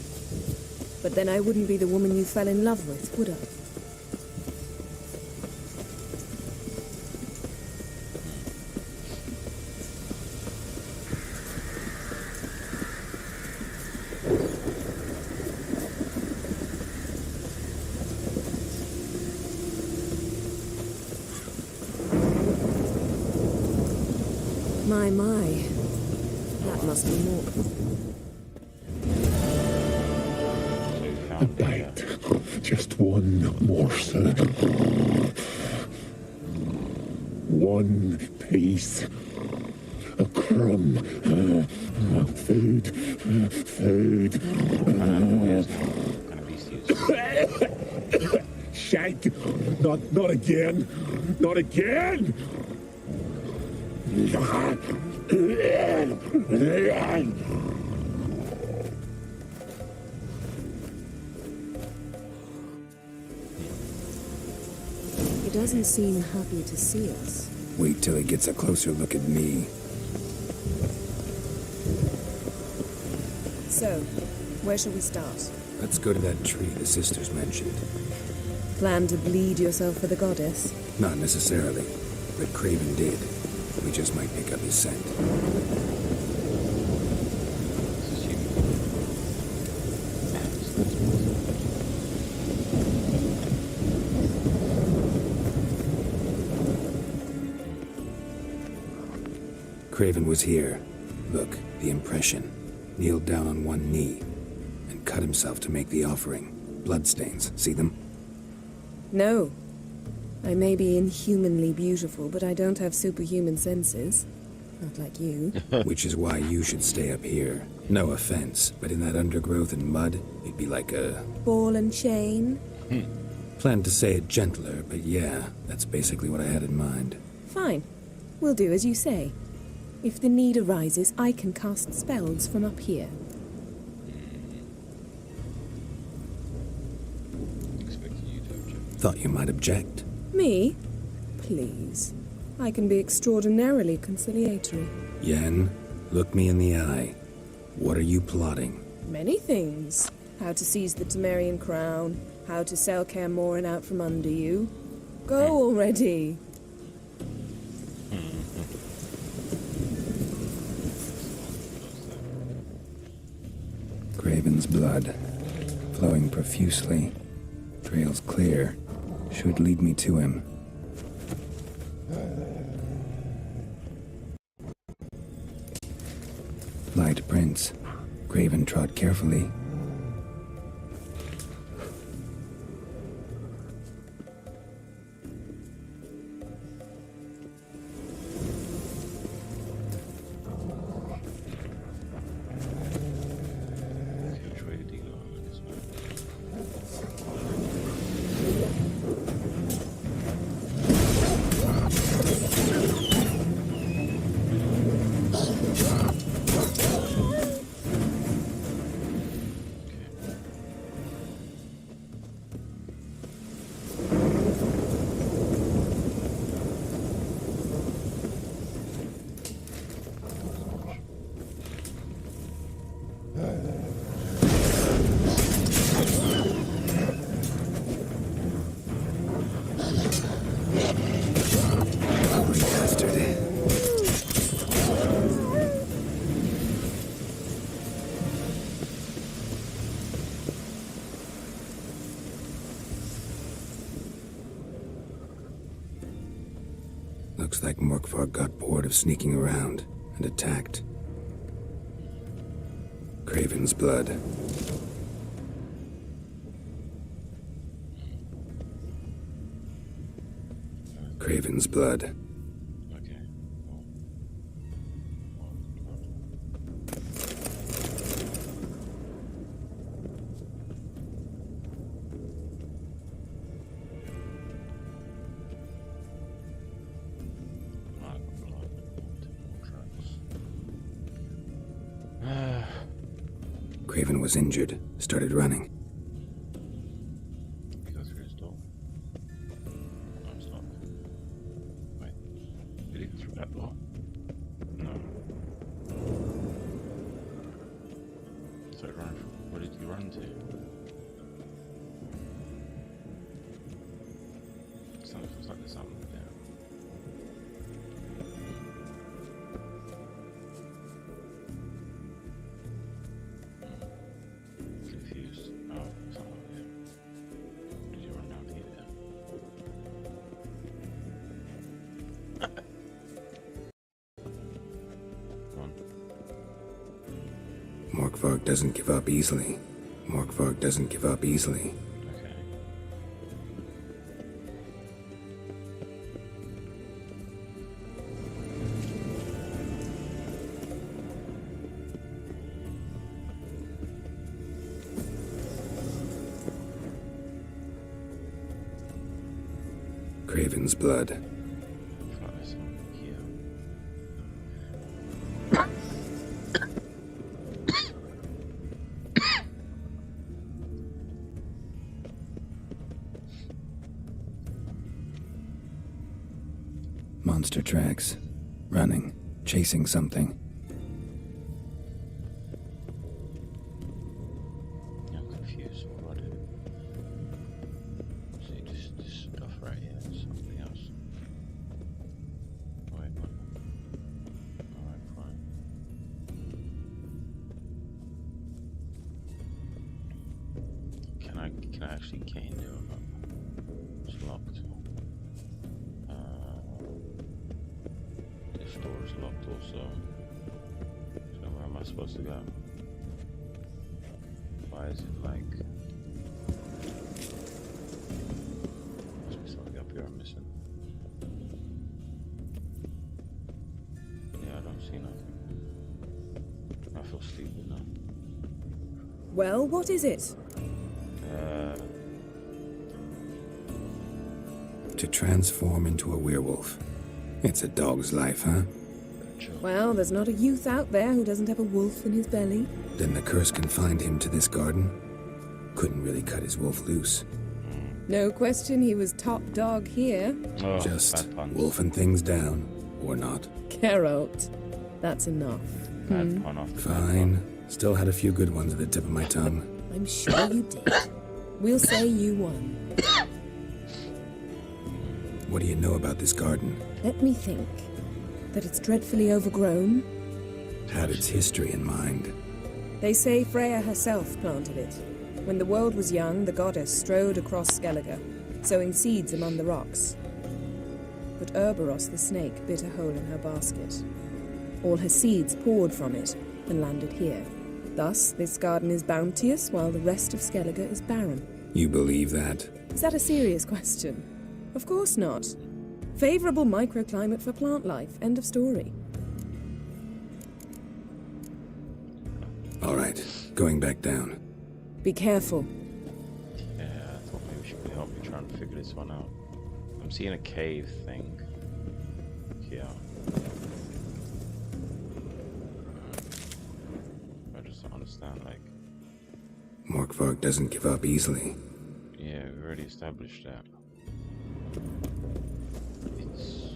But then I wouldn't be the woman you fell in love with, would I? My. That must be more. A bite. Just one morsel. One piece. A crumb. Food. Shank. Not again. Not again. He doesn't seem happy to see us. Wait till he gets a closer look at me. So, where shall we start? Let's go to that tree the sisters mentioned. Plan to bleed yourself for the goddess? Not necessarily, but Craven did. We just might pick up his scent. Craven was here. Look, the impression. Kneeled down on one knee and cut himself to make the offering. Bloodstains, see them? No. I may be inhumanly beautiful, but I don't have superhuman senses. Not like you. Which is why you should stay up here. No offense, but in that undergrowth and mud, it'd be like a... Ball and chain? Planned to say it gentler, but yeah, that's basically what I had in mind. Fine. We'll do as you say. If the need arises, I can cast spells from up here. Thought you might object. Me? Please. I can be extraordinarily conciliatory. Yen, look me in the eye. What are you plotting? Many things. How to seize the Temerian crown, how to sell Kaer Morhen out from under you. Go already. Craven's blood, flowing profusely, trails clear, should lead me to him. Light prints. Craven trod carefully. Looks like Morkvarg got bored of sneaking around and attacked. Craven's blood. Craven's blood. Craven was injured, started running. Go through his door. No, it's not. Wait. Did he go through that door? No. So run. Where did you run to? Sounds like there's something there. Confused. Oh, something here. Did you run down here? Come on. Morkvarg doesn't give up easily. Morkvarg doesn't give up easily. Okay. Craven's blood. I feel like there's something here. Monster tracks. Running. Chasing something. I'm confused. What do I do? See, this stuff right here is something else. Wait, what? Alright, fine. Can I actually gain there or not? It's locked. This door is locked also. So where am I supposed to go? Why is it like... Must be something up here I'm missing. Yeah, I don't see nothing. I feel stupid now. Well, what is it? To transform into a werewolf. It's a dog's life, huh? Well, there's not a youth out there who doesn't have a wolf in his belly. Then the curse confined him to this garden? Couldn't really cut his wolf loose. No question he was top dog here. Oh, just wolfing things down, or not. Geralt, that's enough. Bad pun after Fine. Still had a few good ones at the tip of my tongue. I'm sure you did. We'll say you won. What do you know about this garden? Let me think. That it's dreadfully overgrown. Had its history in mind. They say Freya herself planted it. When the world was young, the goddess strode across Skellige, sowing seeds among the rocks. But Ouroboros the snake bit a hole in her basket. All her seeds poured from it and landed here. Thus, this garden is bounteous while the rest of Skellige is barren. You believe that? Is that a serious question? Of course not. Favorable microclimate for plant life. End of story. All right, going back down. Be careful. Yeah, I thought maybe she could help me try and figure this one out. I'm seeing a cave thing. Yeah. I just don't understand, like... Morkvarg doesn't give up easily. Yeah, we already established that. It's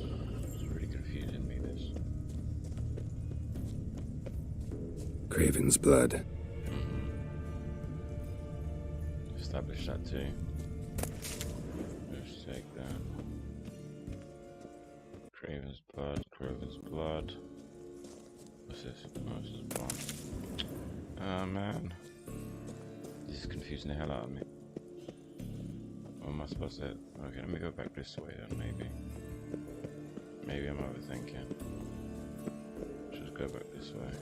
really confusing me, this. Craven's blood. Establish that too. Let's take that. Craven's blood, Craven's blood. What's this? Oh, this is blood. Oh man. This is confusing the hell out of me. What am I supposed to... Okay, let me go back this way then, maybe. Maybe I'm overthinking. Just go back this way.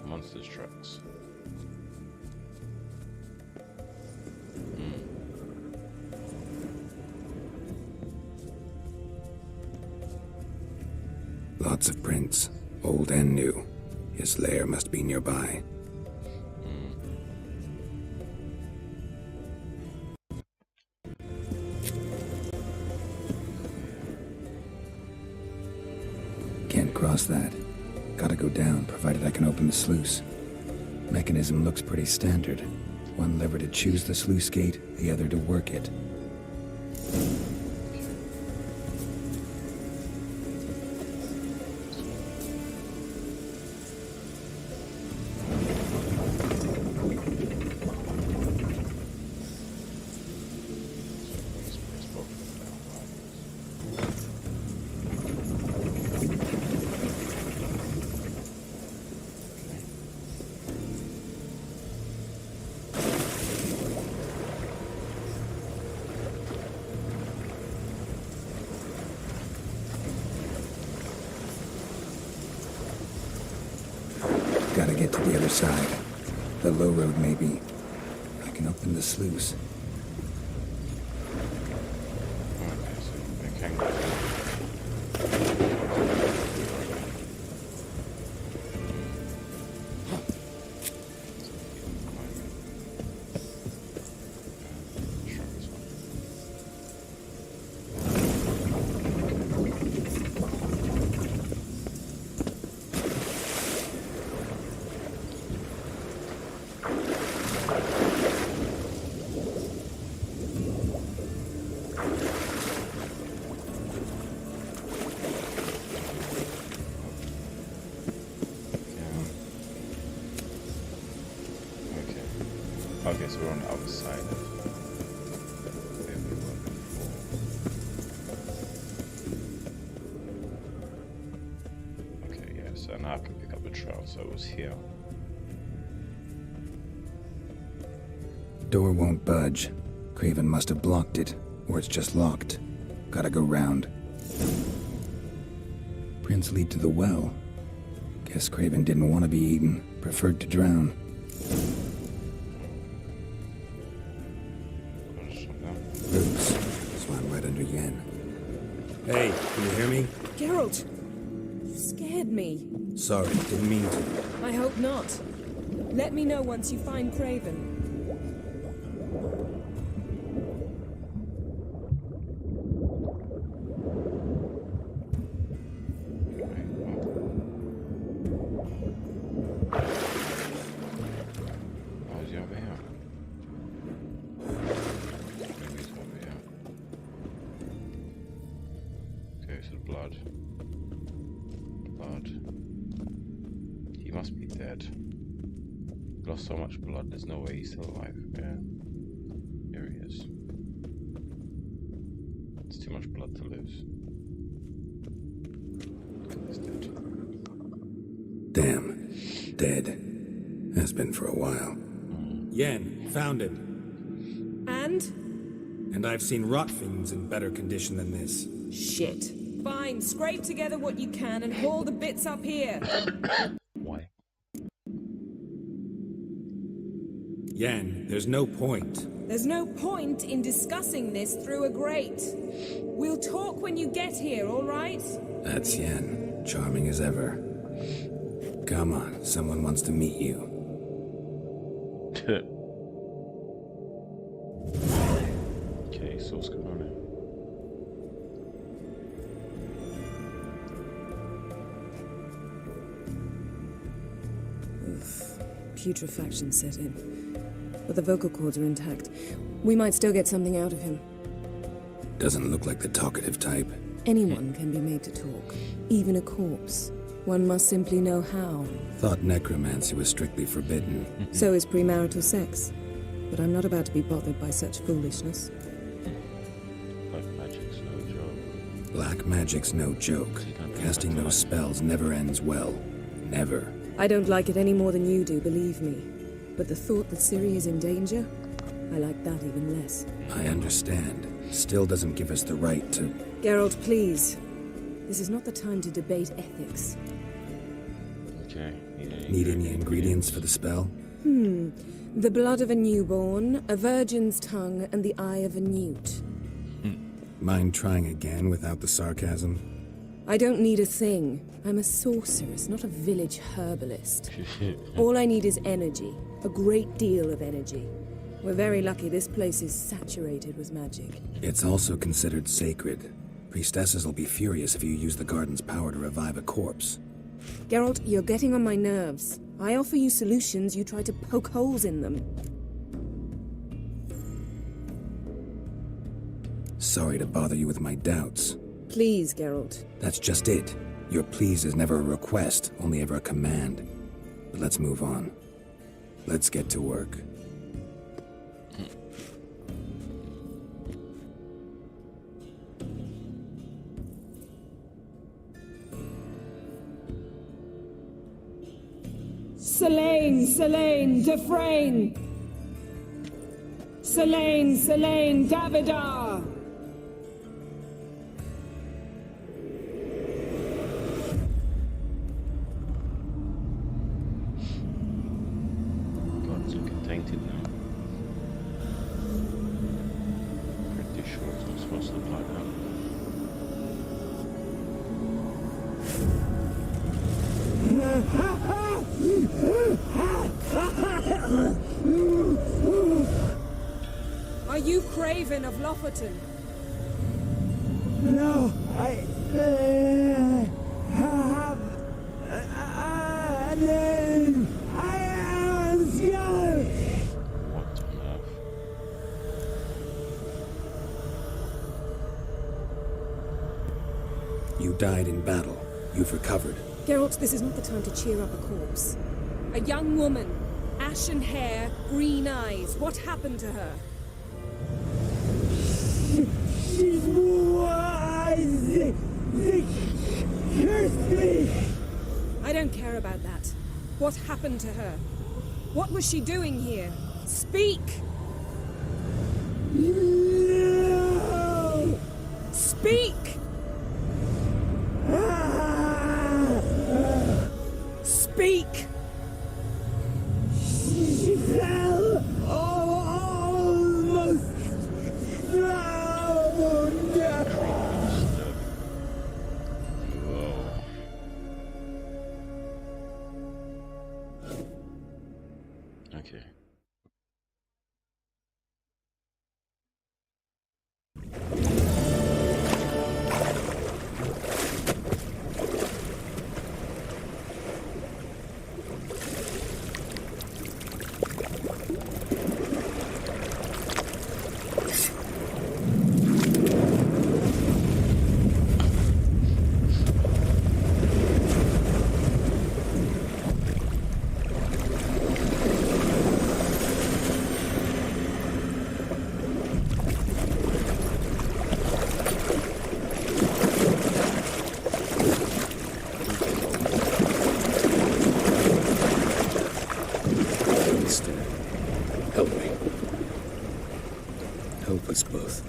Monsters trucks. Lots of prints, old and new. His lair must be nearby. Can't cross that. Gotta go down, provided I can open the sluice. Mechanism looks pretty standard. One lever to choose the sluice gate, the other to work it. Gotta get to the other side. The low road, maybe. I can open the sluice. Okay, so I can go. Okay, so we're on the other side of where we were before. Okay, yeah, so now I can pick up the trail, so it was here. Door won't budge. Craven must have blocked it, or it's just locked. Gotta go round. Prints lead to the well. Guess Craven didn't want to be eaten, preferred to drown. Oops, swam right under Yen. Hey, can you hear me? Geralt! You scared me. Sorry, didn't mean to. I hope not. Let me know once you find Craven. go to the blood. Blood. He must be dead. Lost so much blood, there's no way he's still alive. Yeah. Here he is. It's too much blood to lose. He's dead. Damn. Dead. Has been for a while. Yen, found it. And? And I've seen rot fiends in better condition than this. Shit. Fine, scrape together what you can and haul the bits up here. Why? Yen, there's no point. There's no point in discussing this through a grate. We'll talk when you get here, all right? That's Yen. Charming as ever. Come on, someone wants to meet you. Okay, so what's going on here? Putrefaction set in. But the vocal cords are intact. We might still get something out of him. Doesn't look like the talkative type. Anyone can be made to talk. Even a corpse. One must simply know how. Thought necromancy was strictly forbidden. So is premarital sex. But I'm not about to be bothered by such foolishness. Black magic's no joke. Black magic's no joke. Casting those spells never ends well. Never. I don't like it any more than you do, believe me. But the thought that Ciri is in danger, I like that even less. I understand. Still doesn't give us the right to... Geralt, please. This is not the time to debate ethics. Okay. Need any ingredients for the spell? The blood of a newborn, a virgin's tongue, and the eye of a newt. Mind trying again without the sarcasm? I don't need a thing. I'm a sorceress, not a village herbalist. All I need is energy. A great deal of energy. We're very lucky this place is saturated with magic. It's also considered sacred. Priestesses will be furious if you use the garden's power to revive a corpse. Geralt, you're getting on my nerves. I offer you solutions, you try to poke holes in them. Sorry to bother you with my doubts. Please, Geralt. That's just it. Your please is never a request, only ever a command. But let's move on. Let's get to work. Selene, Defrain! Selene, Davidar! God, it's looking tainted now. Pretty sure it's not supposed to look like that. Are you Craven of Lofoten? No, I have a name. I am Skull. What on earth? You died in battle. You've recovered. Geralt, this is not the time to cheer up a corpse. A young woman. Ashen hair, green eyes. What happened to her? She's wise. They cursed me. I don't care about that. What happened to her? What was she doing here? Speak! No. Speak! Speak! She fell almost drowned. Whoa. Okay. both.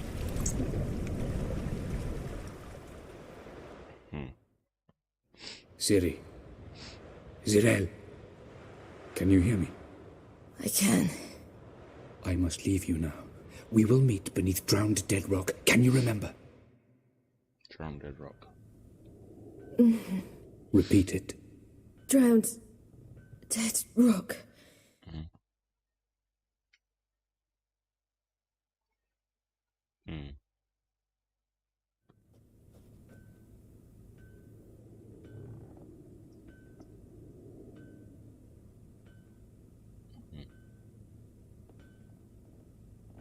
Ciri. Zirel. Can you hear me? I can. I must leave you now. We will meet beneath drowned dead rock. Can you remember? Drowned dead rock. Repeat it. Drowned dead rock.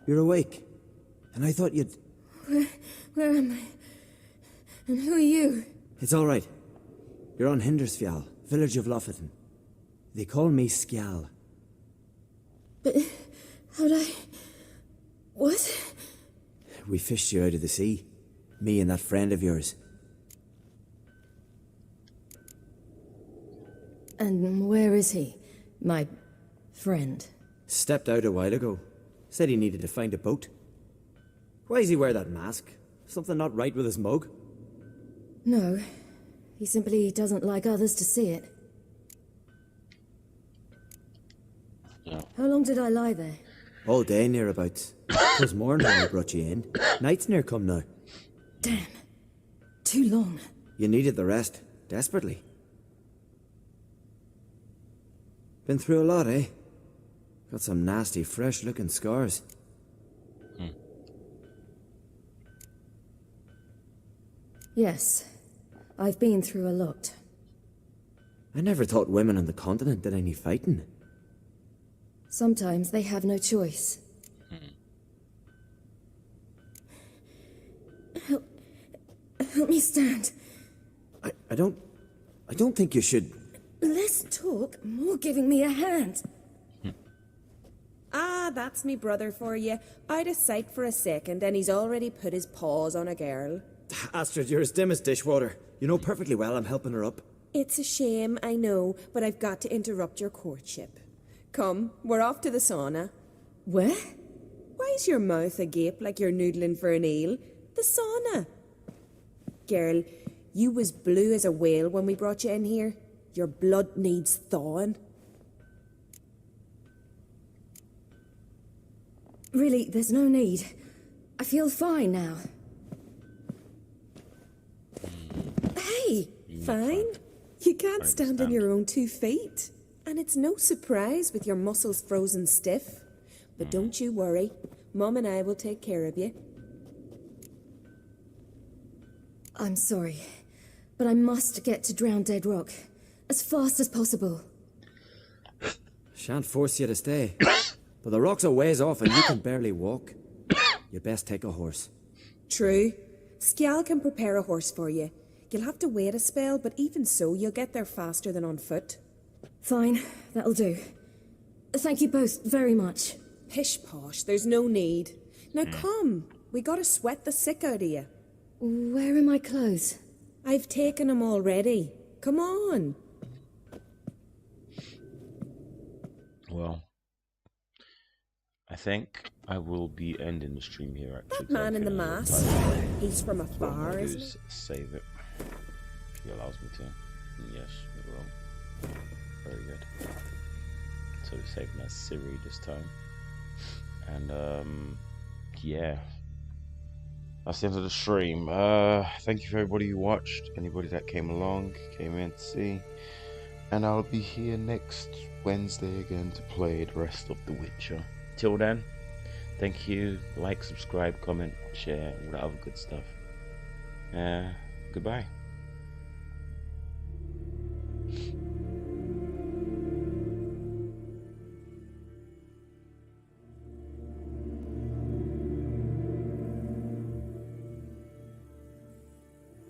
You're awake. And I thought you'd... Where am I? And who are you? It's all right. You're on Hindersfjall, village of Lofoten. They call me Skjal. But how'd I... What? We fished you out of the sea. Me and that friend of yours. And where is he? My friend. Stepped out a while ago. Said he needed to find a boat. Why does he wear that mask? Something not right with his mug? No. He simply doesn't like others to see it. Yeah. How long did I lie there? All day nearabouts. 'Twas morning when I brought you in. Night's near come now. Damn. Too long. You needed the rest. Desperately. Been through a lot, eh? Got some nasty, fresh-looking scars. Yes. I've been through a lot. I never thought women on the continent did any fighting. Sometimes they have no choice. Help me stand. I don't think you should... Less talk, more giving me a hand. Ah, that's me brother for you. I'd a sight for a second, and he's already put his paws on a girl. Astrid, you're as dim as dishwater. You know perfectly well I'm helping her up. It's a shame, I know, but I've got to interrupt your courtship. Come, we're off to the sauna. Where? Why's your mouth agape like you're noodling for an eel? The sauna. Girl, you was blue as a whale when we brought you in here. Your blood needs thawing. Really, there's no need. I feel fine now. Hey, fine? You can't stand on your own 2 feet. And it's no surprise with your muscles frozen stiff. But don't you worry. Mum and I will take care of you. I'm sorry, but I must get to Drowned Dead Rock as fast as possible. Shan't force you to stay. But the rock's a ways off and you can barely walk. You best take a horse. True. Skjal can prepare a horse for you. You'll have to wait a spell, but even so, you'll get there faster than on foot. Fine, that'll do. Thank you both very much. Pish-posh, there's no need. Now come, we gotta sweat the sick out of you. Where are my clothes? I've taken them already. Come on. Well, I think I will be ending the stream here, actually. That man in the mask, he's from afar, isn't he? Save it. If he allows me to. Yes, it will. Very good. So we're saving as Ciri this time. And, yeah. That's the end of the stream. Thank you for everybody who watched, anybody that came along, came in to see. And I'll be here next Wednesday again to play the rest of The Witcher. Till then, thank you. Like, subscribe, comment, share, all that other good stuff. Goodbye.